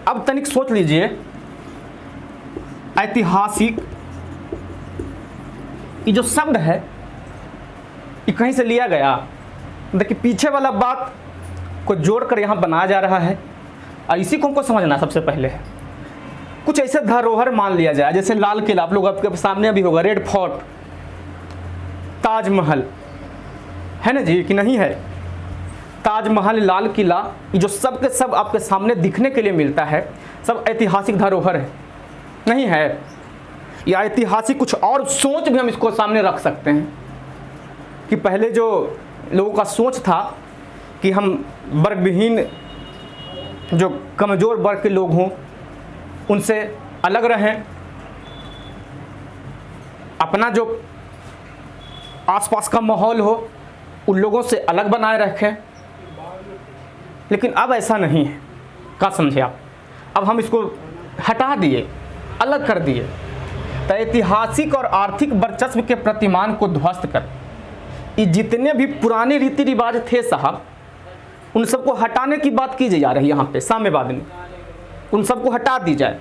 Speaker 1: अब तनिक सोच लीजिए, ऐतिहासिक ये जो शब्द है ये कहीं से लिया गया। देखिए पीछे वाला बात को जोड़कर यहाँ बनाया जा रहा है और इसी को हमको समझना सबसे पहले है। कुछ ऐसे धरोहर मान लिया जाए जैसे लाल किला, आप लोग आपके सामने अभी होगा, रेड फोर्ट, ताजमहल, है ना जी कि नहीं है? ताजमहल, लाल किला, ये जो सब के सब आपके सामने दिखने के लिए मिलता है, सब ऐतिहासिक धरोहर है, नहीं है? या ऐतिहासिक कुछ और सोच भी हम इसको सामने रख सकते हैं कि पहले जो लोगों का सोच था कि हम वर्गविहीन जो कमज़ोर वर्ग के लोग हों उनसे अलग रहें, अपना जो आसपास का माहौल हो उन लोगों से अलग बनाए रखें। लेकिन अब ऐसा नहीं है, क्या समझे आप? अब हम इसको हटा दिए, अलग कर दिए। तो ऐतिहासिक और आर्थिक वर्चस्व के प्रतिमान को ध्वस्त कर, ये जितने भी पुराने रीति रिवाज थे साहब, उन सबको हटाने की बात की जा रही है यहाँ पे साम्यवाद में। उन सबको हटा दी जाए।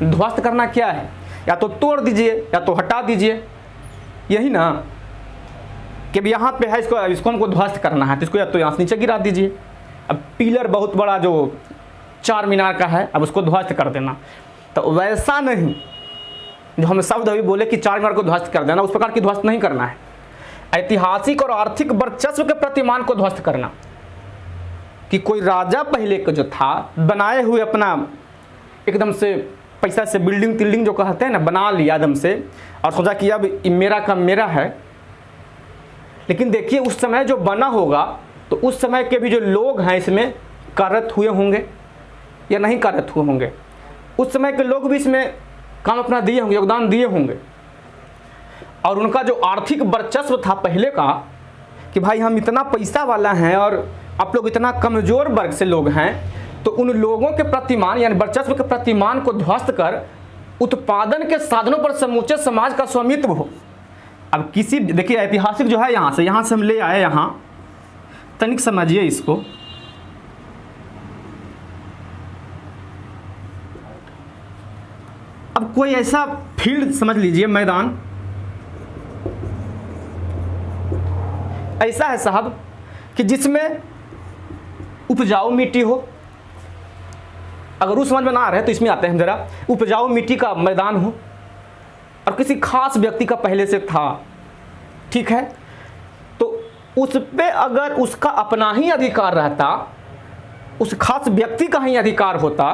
Speaker 1: ध्वस्त करना क्या है? या तो तोड़ दीजिए या तो हटा दीजिए, यही ना कि अब यहाँ पे है, इसको हमको ध्वस्त करना है तो इसको या तो यहाँ से नीचे गिरा दीजिए। अब पिलर बहुत बड़ा जो 4 मीनार का है, अब उसको ध्वस्त कर देना। तो वैसा नहीं जो हम शब्द अभी बोले कि 4 मीनार को ध्वस्त कर देना, उस प्रकार की ध्वस्त नहीं करना है। ऐतिहासिक और आर्थिक वर्चस्व के प्रतिमान को ध्वस्त करना कि कोई राजा पहले का जो था बनाए हुए अपना एकदम से पैसा से बिल्डिंग तिल्डिंग जो कहते हैं ना, बना लिया एकदम से और सोचा कि अब मेरा का मेरा है। लेकिन देखिए उस समय जो बना होगा तो उस समय के भी जो लोग हैं इसमें कार्यरत हुए होंगे या नहीं कार्यरत हुए होंगे। उस समय के लोग भी इसमें काम अपना दिए होंगे, योगदान दिए होंगे। और उनका जो आर्थिक वर्चस्व था पहले का कि भाई हम इतना पैसा वाला हैं और आप लोग इतना कमज़ोर वर्ग से लोग हैं, तो उन लोगों के प्रतिमान यानी वर्चस्व के प्रतिमान को ध्वस्त कर उत्पादन के साधनों पर समूचे समाज का स्वामित्व हो। अब किसी देखिए ऐतिहासिक जो है यहाँ से हम ले आए, यहाँ तनिक समझिए इसको। अब कोई ऐसा फील्ड समझ लीजिए, मैदान ऐसा है साहब कि जिसमें उपजाऊ मिट्टी हो। अगर उस समझ में ना आ रहे तो इसमें आते हैं जरा। उपजाऊ मिट्टी का मैदान हो और किसी खास व्यक्ति का पहले से था, ठीक है, तो उस पे अगर उसका अपना ही अधिकार रहता, उस खास व्यक्ति का ही अधिकार होता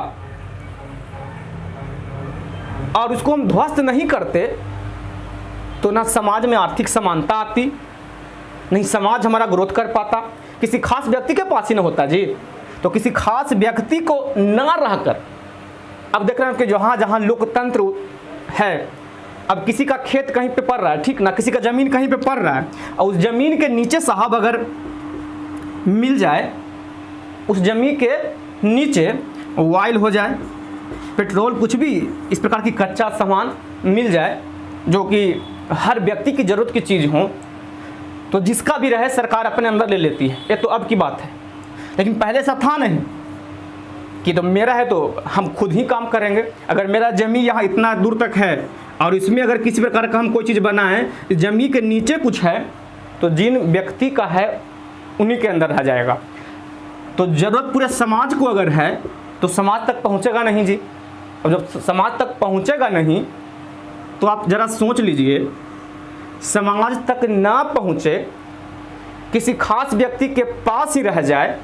Speaker 1: और उसको हम ध्वस्त नहीं करते, तो ना समाज में आर्थिक समानता आती, नहीं समाज हमारा ग्रोथ कर पाता। किसी खास व्यक्ति के पास ही ना होता जी, तो किसी खास व्यक्ति को ना रहकर, अब देख रहे हैं कि जहाँ जहाँ लोकतंत्र है, अब किसी का खेत कहीं पे पड़ रहा है, ठीक ना, किसी का ज़मीन कहीं पे पड़ रहा है और उस ज़मीन के नीचे साहब अगर मिल जाए, उस ज़मीन के नीचे ऑयल हो जाए, पेट्रोल, कुछ भी इस प्रकार की कच्चा सामान मिल जाए जो कि हर व्यक्ति की ज़रूरत की चीज़ हो, तो जिसका भी रहे सरकार अपने अंदर ले लेती है। ये तो अब की बात है, लेकिन पहले ऐसा था नहीं कि तो मेरा है तो हम खुद ही काम करेंगे। अगर मेरा ज़मीन यहाँ इतना दूर तक है और इसमें अगर किसी प्रकार का हम कोई चीज़ बनाएं, ज़मीन के नीचे कुछ है तो जिन व्यक्ति का है उन्हीं के अंदर रह जाएगा। तो ज़रूरत पूरे समाज को अगर है तो समाज तक पहुँचेगा नहीं जी। और जब समाज तक पहुँचेगा नहीं तो आप ज़रा सोच लीजिए समाज तक ना पहुँचे, किसी खास व्यक्ति के पास ही रह जाए,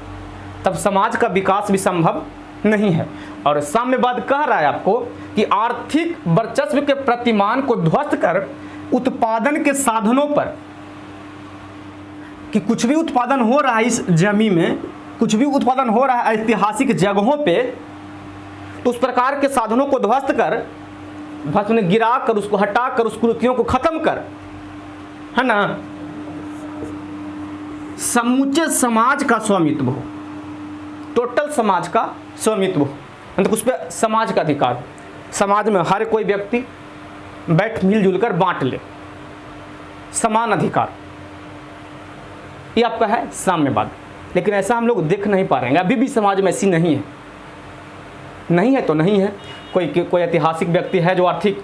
Speaker 1: तब समाज का विकास भी संभव नहीं है। और साम्यवाद कह रहा है आपको कि आर्थिक वर्चस्व के प्रतिमान को ध्वस्त कर उत्पादन के साधनों पर, कि कुछ भी उत्पादन हो रहा है इस जमीन में, कुछ भी उत्पादन हो रहा है ऐतिहासिक जगहों पे, तो उस प्रकार के साधनों को ध्वस्त कर, ध्वस्त में गिरा कर, उसको हटा कर, उस कुरीतियों को खत्म कर, है ना, समूचे समाज का स्वामित्व हो, टोटल समाज का स्वामित्व हो, मतलब उस पर समाज का अधिकार, समाज में हर कोई व्यक्ति बैठ मिलजुल कर बांट ले, समान अधिकार, ये आपका है साम्यवाद। लेकिन ऐसा हम लोग देख नहीं पा रहे हैं, अभी भी समाज में ऐसी नहीं है, नहीं है तो नहीं है। कोई ऐतिहासिक व्यक्ति है जो आर्थिक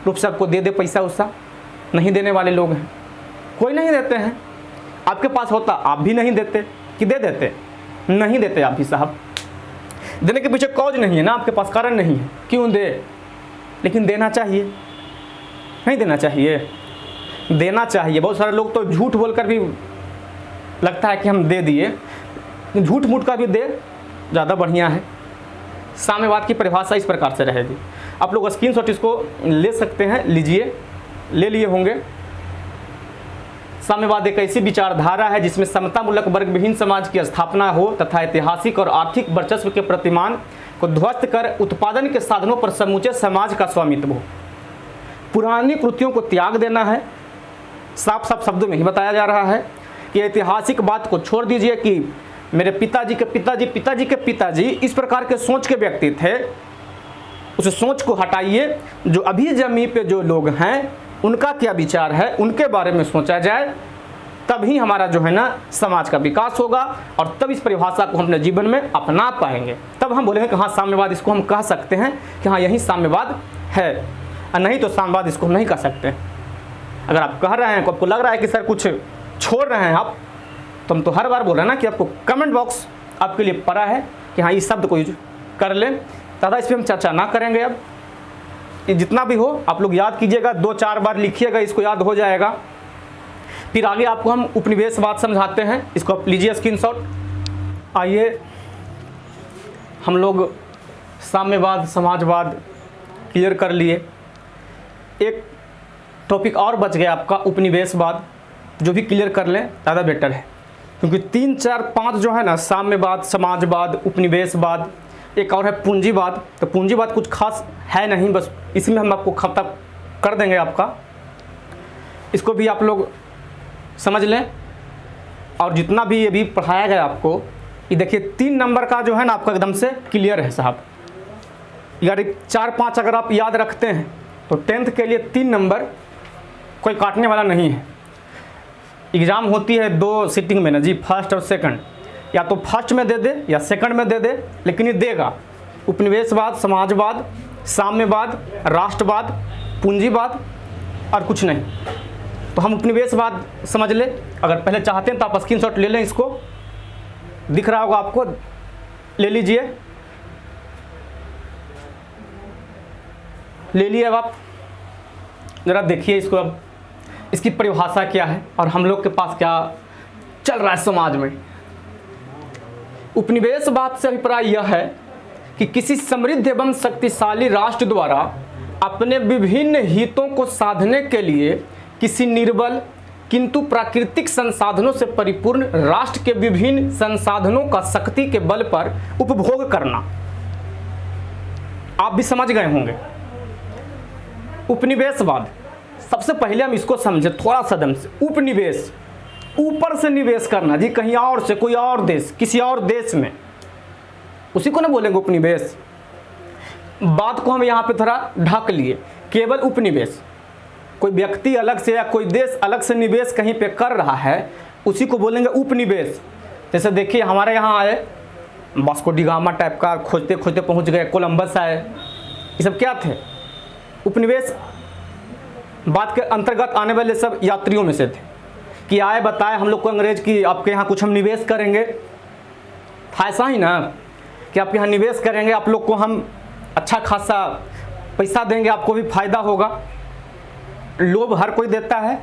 Speaker 1: रूप से आपको दे दे पैसा उसा, नहीं देने वाले लोग हैं, कोई नहीं देते हैं। आपके पास होता आप भी नहीं देते, कि दे देते, नहीं देते आप भी साहब। देने के पीछे कॉज नहीं है ना, आपके पास कारण नहीं है, क्यों दे, लेकिन देना चाहिए, नहीं देना चाहिए, देना चाहिए। बहुत सारे लोग तो झूठ बोलकर भी लगता है कि हम दे दिए, झूठ मूठ का भी दे ज़्यादा बढ़िया है। साम्यवाद की परिभाषा इस प्रकार से रहेगी, आप लोग स्क्रीनशॉट इसको ले सकते हैं, लीजिए, ले लिए होंगे। साम्यवाद एक ऐसी विचारधारा है जिसमें समतामूलक वर्ग विहीन समाज की स्थापना हो तथा ऐतिहासिक और आर्थिक वर्चस्व के प्रतिमान को ध्वस्त कर उत्पादन के साधनों पर समूचे समाज का स्वामित्व हो। पुरानी कृतियों को त्याग देना है, साफ साफ शब्दों में ही बताया जा रहा है कि ऐतिहासिक बात को छोड़ दीजिए कि मेरे पिताजी के पिताजी पिताजी के पिताजी इस प्रकार के सोच के व्यक्ति थे, उस सोच को हटाइए। जो अभी जमीन पे जो लोग हैं उनका क्या विचार है, उनके बारे में सोचा जाए, तभी हमारा जो है ना समाज का विकास होगा, और तब इस परिभाषा को हम अपने जीवन में अपना पाएंगे। तब हम बोलेंगे कि हाँ साम्यवाद, इसको हम कह सकते हैं कि हाँ यही साम्यवाद है, और नहीं तो साम्यवाद इसको हम नहीं कह सकते। अगर आप कह रहे हैं, आपको लग रहा है कि सर कुछ छोड़ रहे हैं आप, तो हम तो हर बार बोल रहे हैं ना कि आपको कमेंट बॉक्स आपके लिए पड़ा है कि हाँ इस शब्द को यूज कर लें। ज़्यादा इस पर हम चर्चा ना करेंगे। अब जितना भी हो आप लोग याद कीजिएगा, 2-4 बार लिखिएगा, इसको याद हो जाएगा। फिर आगे आपको हम उपनिवेशवाद समझाते हैं, इसको आप लीजिए स्क्रीनशॉट। आइए हम लोग साम्यवाद समाजवाद क्लियर कर लिए, एक टॉपिक और बच गया आपका उपनिवेशवाद, जो भी क्लियर कर लें ज़्यादा बेटर है, क्योंकि 3, 4, 5 जो है ना, साम्यवाद, समाजवाद, उपनिवेशवाद, एक और है पूंजीवाद। तो पूंजीवाद कुछ खास है नहीं, बस इसी में हम आपको खत्म कर देंगे आपका, इसको भी आप लोग समझ लें। और जितना भी ये भी पढ़ाया गया आपको, ये देखिए 3 नंबर का जो है ना आपका एकदम से क्लियर है साहब। यार 4-5 अगर आप याद रखते हैं तो 10th के लिए 3 नंबर कोई काटने वाला नहीं है। एग्ज़ाम होती है 2 सीटिंग में ना जी, फर्स्ट और सेकंड, या तो फर्स्ट में दे दे या सेकंड में दे दे, लेकिन ये देगा उपनिवेशवाद, समाजवाद, साम्यवाद, राष्ट्रवाद, पूंजीवाद और कुछ नहीं। तो हम उपनिवेशवाद समझ ले, अगर पहले चाहते हैं तो आप स्क्रीनशॉट ले लें, इसको दिख रहा होगा आपको, ले लीजिए, ले लिए। अब आप ज़रा देखिए इसको, अब इसकी परिभाषा क्या है और हम लोग के पास क्या चल रहा है समाज में। उपनिवेशवाद से अभिप्राय यह है कि किसी समृद्ध एवं शक्तिशाली राष्ट्र द्वारा अपने विभिन्न हितों को साधने के लिए किसी निर्बल किंतु प्राकृतिक संसाधनों से परिपूर्ण राष्ट्र के विभिन्न संसाधनों का शक्ति के बल पर उपभोग करना। आप भी समझ गए होंगे उपनिवेशवाद। सबसे पहले हम इसको समझे थोड़ा सा दम से। उपनिवेश, ऊपर से निवेश करना जी, कहीं और से, कोई और देश, किसी और देश में, उसी को ना बोलेंगे उपनिवेश। बात को हम यहाँ पे थोड़ा ढक लिए, केवल उपनिवेश, कोई व्यक्ति अलग से या कोई देश अलग से निवेश कहीं पे कर रहा है, उसी को बोलेंगे उपनिवेश। जैसे देखिए हमारे यहाँ आए वास्को डी गामा टाइप का, खोजते खोजते पहुँच गए, कोलंबस आए, ये सब क्या थे? उपनिवेश बात के अंतर्गत आने वाले सब यात्रियों में से थे कि आए बताए हम लोग को अंग्रेज की आपके यहाँ कुछ हम निवेश करेंगे। था ऐसा ही ना कि आपके यहाँ निवेश करेंगे, आप लोग को हम अच्छा खासा पैसा देंगे, आपको भी फायदा होगा। लोभ हर कोई देता है,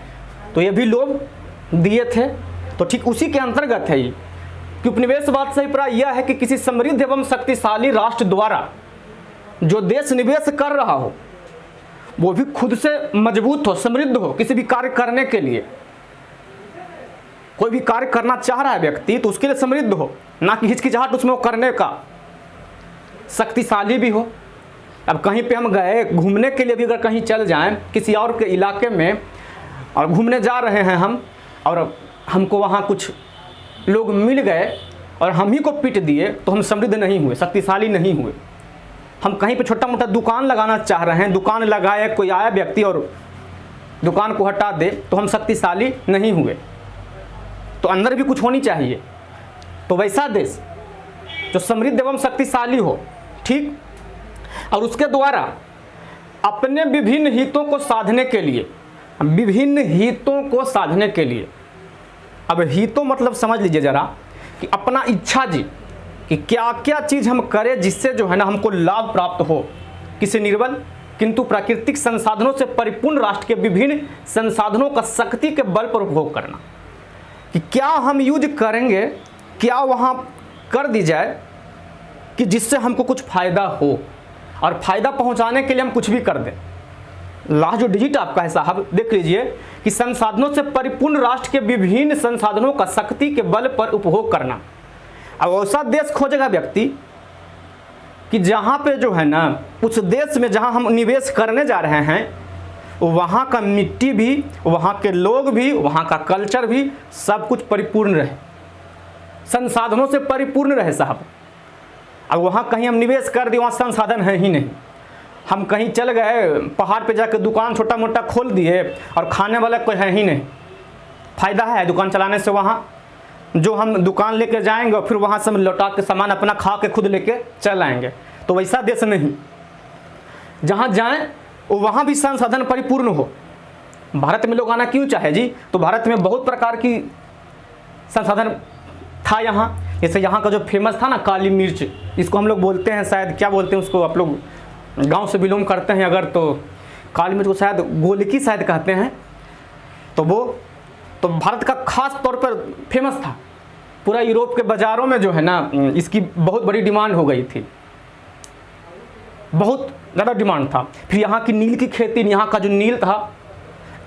Speaker 1: तो ये भी लोभ दिए थे। तो ठीक उसी के अंतर्गत है ये कि उपनिवेशवाद से अभिप्राय यह है कि किसी समृद्ध एवं शक्तिशाली राष्ट्र द्वारा जो देश निवेश कर रहा हो वो भी खुद से मजबूत हो, समृद्ध हो, किसी भी कार्य करने के लिए। कोई भी कार्य करना चाह रहा है व्यक्ति तो उसके लिए समृद्ध हो, ना कि हिचकिचाहट उसमें वो करने का, शक्तिशाली भी हो। अब कहीं पे हम गए घूमने के लिए भी अगर कहीं चल जाएं किसी और के इलाके में और घूमने जा रहे हैं हम, और हमको वहाँ कुछ लोग मिल गए और हम ही को पीट दिए, तो हम समृद्ध नहीं हुए, शक्तिशाली नहीं हुए। हम कहीं पे छोटा मोटा दुकान लगाना चाह रहे हैं, दुकान लगाए, कोई आया व्यक्ति और दुकान को हटा दे, तो हम शक्तिशाली नहीं हुए। तो अंदर भी कुछ होनी चाहिए। तो वैसा देश जो समृद्ध एवं शक्तिशाली हो, ठीक, और उसके द्वारा अपने विभिन्न हितों को साधने के लिए, विभिन्न हितों को साधने के लिए, अब हितों मतलब समझ लीजिए जरा कि अपना इच्छा जी कि क्या क्या चीज़ हम करें जिससे जो है ना हमको लाभ प्राप्त हो, किसी निर्बल किंतु प्राकृतिक संसाधनों से परिपूर्ण राष्ट्र के विभिन्न संसाधनों का शक्ति के बल पर उपभोग करना, कि क्या हम यूज करेंगे, क्या वहाँ कर दी जाए कि जिससे हमको कुछ फ़ायदा हो, और फ़ायदा पहुँचाने के लिए हम कुछ भी कर दें। लास्ट जो डिजिट आपका है साहब, देख लीजिए कि संसाधनों से परिपूर्ण राष्ट्र के विभिन्न संसाधनों का शक्ति के बल पर उपभोग करना। अब ऐसा देश खोजेगा व्यक्ति कि जहाँ पे जो है ना उस देश में जहाँ हम निवेश करने जा रहे हैं वहाँ का मिट्टी भी, वहाँ के लोग भी, वहाँ का कल्चर भी, सब कुछ परिपूर्ण रहे, संसाधनों से परिपूर्ण रहे साहब। अब वहाँ कहीं हम निवेश कर दिए, वहाँ संसाधन है ही नहीं। हम कहीं चल गए पहाड़ पे जाकर दुकान छोटा मोटा खोल दिए और खाने वाला कोई है ही नहीं, फ़ायदा है दुकान चलाने से? वहाँ जो हम दुकान लेके जाएंगे और फिर वहाँ से हम लौटा के सामान अपना खा के खुद लेके चल आएंगे। तो वैसा देश नहीं, जहाँ जाएं वो वहाँ भी संसाधन परिपूर्ण हो। भारत में लोग आना क्यों चाहे जी? तो भारत में बहुत प्रकार की संसाधन था यहाँ। जैसे यहाँ का जो फेमस था ना काली मिर्च, इसको हम लोग बोलते हैं शायद, क्या बोलते हैं उसको, आप लोग गांव से बिलोंग करते हैं अगर, तो काली मिर्च को शायद गोलकी शायद कहते हैं। तो वो तो भारत का खास तौर पर फेमस था। पूरा यूरोप के बाज़ारों में जो है ना इसकी बहुत बड़ी डिमांड हो गई थी, बहुत ज़्यादा डिमांड था। फिर यहाँ की नील की खेती, यहाँ का जो नील था,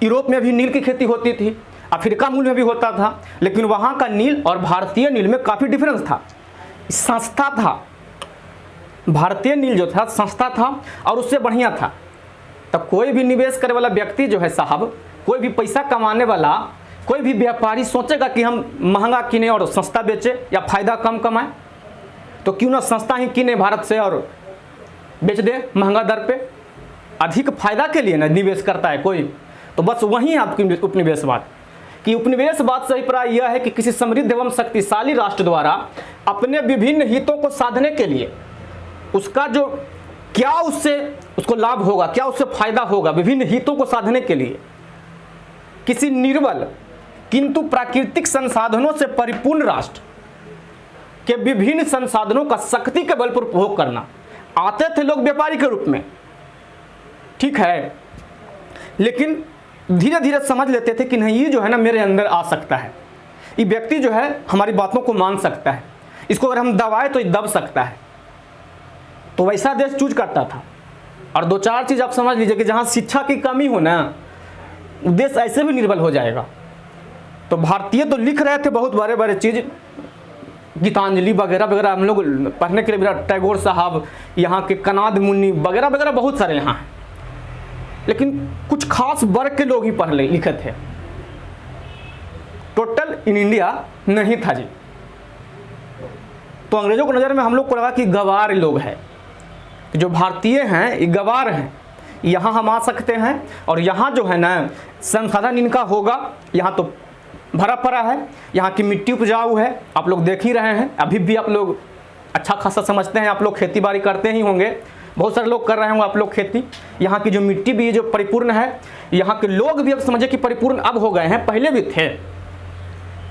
Speaker 1: यूरोप में भी नील की खेती होती थी, अफ्रीका मूल में भी होता था, लेकिन वहाँ का नील और भारतीय नील में काफ़ी डिफरेंस था। सस्ता था, भारतीय नील जो था सस्ता था और उससे बढ़िया था। तब कोई भी निवेश करने वाला व्यक्ति जो है साहब, कोई भी पैसा कमाने वाला, कोई भी व्यापारी सोचेगा कि हम महंगा किने और सस्ता बेचे या फ़ायदा कम कमाएं, तो क्यों ना सस्ता ही किने भारत से और बेच दे महंगा दर पे, अधिक फायदा के लिए ना निवेश करता है कोई। तो बस वही है आपकी उपनिवेशवाद। कि उपनिवेशवाद से अभिप्राय यह है कि किसी समृद्ध एवं शक्तिशाली राष्ट्र द्वारा अपने विभिन्न हितों को साधने के लिए, उसका जो क्या उससे उसको लाभ होगा, क्या उससे फायदा होगा, विभिन्न हितों को साधने के लिए किसी निर्बल किंतु प्राकृतिक संसाधनों से परिपूर्ण राष्ट्र के विभिन्न संसाधनों का शक्ति के बल पर उपभोग करना। आते थे लोग व्यापारी के रूप में, ठीक है, लेकिन धीरे धीरे समझ लेते थे कि नहीं ये जो है ना मेरे अंदर आ सकता है, ये व्यक्ति जो है हमारी बातों को मान सकता है, इसको अगर हम दबाए तो ये दब सकता है। तो वैसा देश चूज करता था। और दो चार चीज़ आप समझ लीजिए कि जहाँ शिक्षा की कमी हो ना, देश ऐसे भी निर्बल हो जाएगा। तो भारतीय तो लिख रहे थे बहुत बड़े बड़े चीज़, गीतांजलि वगैरह वगैरह हम लोग पढ़ने के लिए, मेरा टैगोर साहब, यहाँ के कनाद मुनि वगैरह वगैरह बहुत सारे यहाँ हैं, लेकिन कुछ खास वर्ग के लोग ही पढ़ लिखे थे, टोटल इन इंडिया नहीं था जी। तो अंग्रेजों की नज़र में हम लोग को लगा कि गवार लोग हैं, जो भारतीय हैं ये गवार हैं, यहाँ हम आ सकते हैं और यहाँ जो है ना संसाधन इनका होगा, यहाँ तो भरा पड़ा है, यहाँ की मिट्टी उपजाऊ है, आप लोग देख ही रहे हैं, अभी भी आप लोग अच्छा खासा समझते हैं, आप लोग खेती बाड़ी करते ही होंगे, बहुत सारे लोग कर रहे होंगे आप लोग खेती। यहाँ की जो मिट्टी भी जो परिपूर्ण है, यहाँ के लोग भी अब समझे कि परिपूर्ण अब हो गए हैं, पहले भी थे,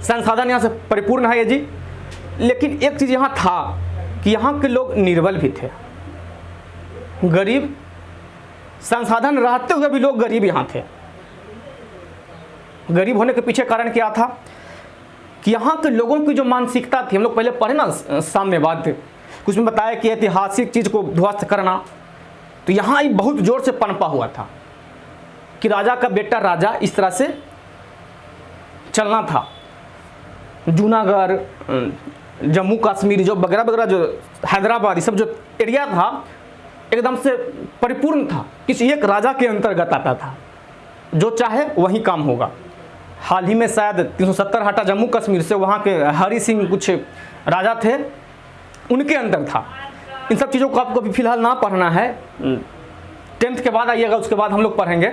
Speaker 1: संसाधन यहाँ से परिपूर्ण है ये जी। लेकिन एक चीज़ यहाँ था कि यहाँ के लोग निर्बल भी थे, गरीब, संसाधन रहते हुए भी लोग गरीब यहाँ थे। गरीब होने के पीछे कारण क्या था कि यहाँ के लोगों की जो मानसिकता थी, हम लोग पहले पढ़े ना साम्यवाद, कुछ में बताया कि ऐतिहासिक चीज़ को ध्वस्त करना, तो यहाँ ही बहुत ज़ोर से पनपा हुआ था कि राजा का बेटा राजा, इस तरह से चलना था। जूनागढ़, जम्मू कश्मीर जो वगैरह वगैरह, जो हैदराबाद, ये सब जो एरिया था एकदम से परिपूर्ण था, किसी एक राजा के अंतर्गत आता था, जो चाहे वही काम होगा। हाल ही में शायद 370 हटा जम्मू कश्मीर से, वहाँ के हरि सिंह कुछ राजा थे, उनके अंदर था। इन सब चीज़ों को आपको अभी फ़िलहाल ना पढ़ना है, 10th के बाद आइएगा, उसके बाद हम लोग पढ़ेंगे।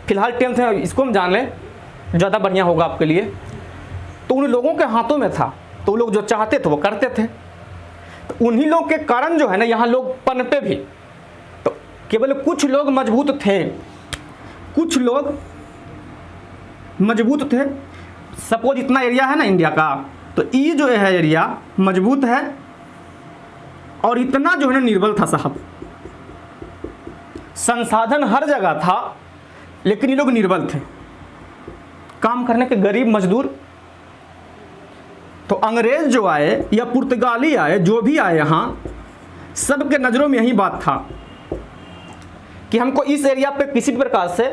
Speaker 1: फिलहाल 10th है, इसको हम जान लें, ज़्यादा बढ़िया होगा आपके लिए। तो उन लोगों के हाथों में था, तो लोग जो चाहते थे वो करते थे। तो उन्हीं लोग के कारण जो है ना यहाँ लोग पनपे भी। तो केवल कुछ लोग मजबूत थे, कुछ लोग मजबूत थे। सपोज इतना एरिया है ना इंडिया का, तो ये जो है एरिया मजबूत है और इतना जो है ना निर्बल था साहब। संसाधन हर जगह था लेकिन ये लोग निर्बल थे, काम करने के गरीब मजदूर। तो अंग्रेज जो आए या पुर्तगाली आए, जो भी आए यहाँ, सबके नज़रों में यही बात था कि हमको इस एरिया पे किसी प्रकार से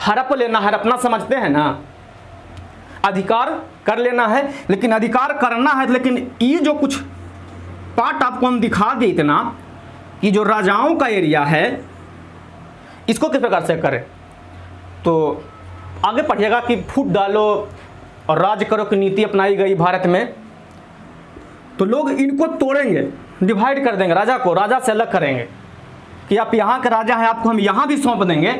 Speaker 1: हड़प लेना है, अपना समझते हैं ना, अधिकार कर लेना है। लेकिन अधिकार करना है, लेकिन ये जो कुछ पार्ट आपको हम दिखा दे इतना कि जो राजाओं का एरिया है, इसको किस प्रकार से करें। तो आगे पढ़िएगा कि फूट डालो और राज करो की नीति अपनाई गई भारत में। तो लोग इनको तोड़ेंगे, डिवाइड कर देंगे, राजा को राजा से अलग करेंगे कि आप यहाँ के राजा हैं, आपको हम यहाँ भी सौंप देंगे,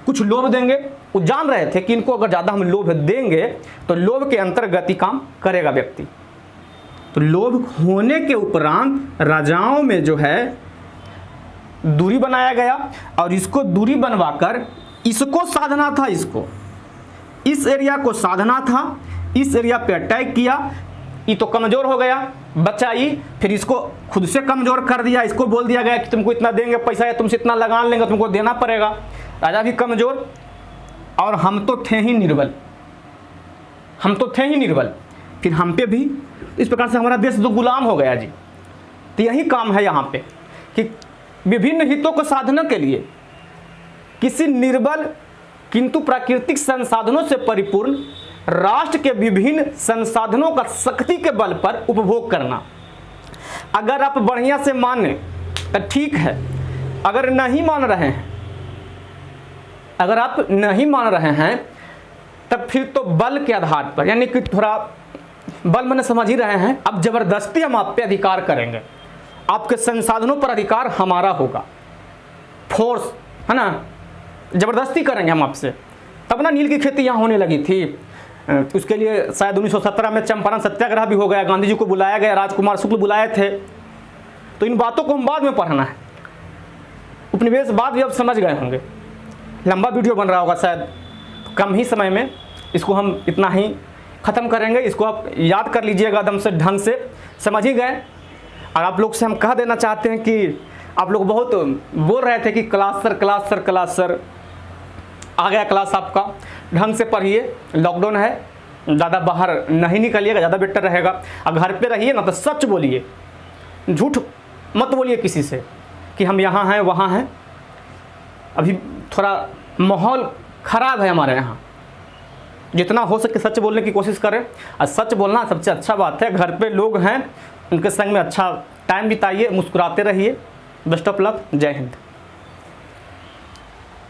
Speaker 1: कुछ लोभ देंगे। वो जान रहे थे कि इनको अगर ज़्यादा हम लोभ देंगे तो लोभ के अंतर्गत ही काम करेगा व्यक्ति। तो लोभ होने के उपरांत राजाओं में जो है दूरी बनाया गया और इसको दूरी बनवाकर इसको साधना था, इसको इस एरिया को साधना था, इस एरिया पे अटैक किया। ये तो कमज़ोर हो गया बच्चा, ये फिर इसको खुद से कमज़ोर कर दिया। इसको बोल दिया गया कि तुमको इतना देंगे पैसा, या तुमसे इतना लगान लेंगे, तुमको देना पड़ेगा। राजा भी कमज़ोर और हम तो थे ही निर्बल, हम तो थे ही निर्बल, फिर हम पे भी इस प्रकार से हमारा देश तो गुलाम हो गया जी। तो यही काम है यहाँ पे कि विभिन्न हितों को साधने के लिए किसी निर्बल किंतु प्राकृतिक संसाधनों से परिपूर्ण राष्ट्र के विभिन्न संसाधनों का शक्ति के बल पर उपभोग करना। अगर आप बढ़िया से माने तो ठीक है, अगर नहीं मान रहे हैं, अगर आप नहीं मान रहे हैं तब फिर तो बल के आधार पर, यानी कि थोड़ा बल मैंने समझ ही रहे हैं, अब जबरदस्ती हम आप पे अधिकार करेंगे, आपके संसाधनों पर अधिकार हमारा होगा, फोर्स है ना, ज़बरदस्ती करेंगे हम आपसे। तब ना नील की खेती यहाँ होने लगी थी। उसके लिए शायद 1917 में चंपारण सत्याग्रह भी हो गया, गांधी जी को बुलाया गया, राजकुमार शुक्ल बुलाए थे। तो इन बातों को हम बाद में पढ़ना है, उपनिवेशवाद भी अब समझ गए होंगे। लंबा वीडियो बन रहा होगा शायद, कम ही समय में इसको हम इतना ही ख़त्म करेंगे। इसको आप याद कर लीजिएगा एकदम से ढंग से, समझ ही गए। और आप लोग से हम कह देना चाहते हैं कि आप लोग बहुत बोल रहे थे कि class sir class sir class sir, आ गया क्लास आपका, ढंग से पढ़िए। लॉकडाउन है, ज़्यादा बाहर नहीं निकलिएगा, ज़्यादा बेटर रहेगा। और घर पे रहिए ना तो सच बोलिए, झूठ मत बोलिए किसी से कि हम यहाँ हैं वहाँ हैं। अभी थोड़ा माहौल ख़राब है हमारे यहाँ, जितना हो सके सच बोलने की कोशिश करें। और सच बोलना सबसे अच्छा बात है। घर पे लोग हैं, उनके संग में अच्छा टाइम बिताइए, मुस्कुराते रहिए। बेस्ट ऑफ लक, जय हिंद।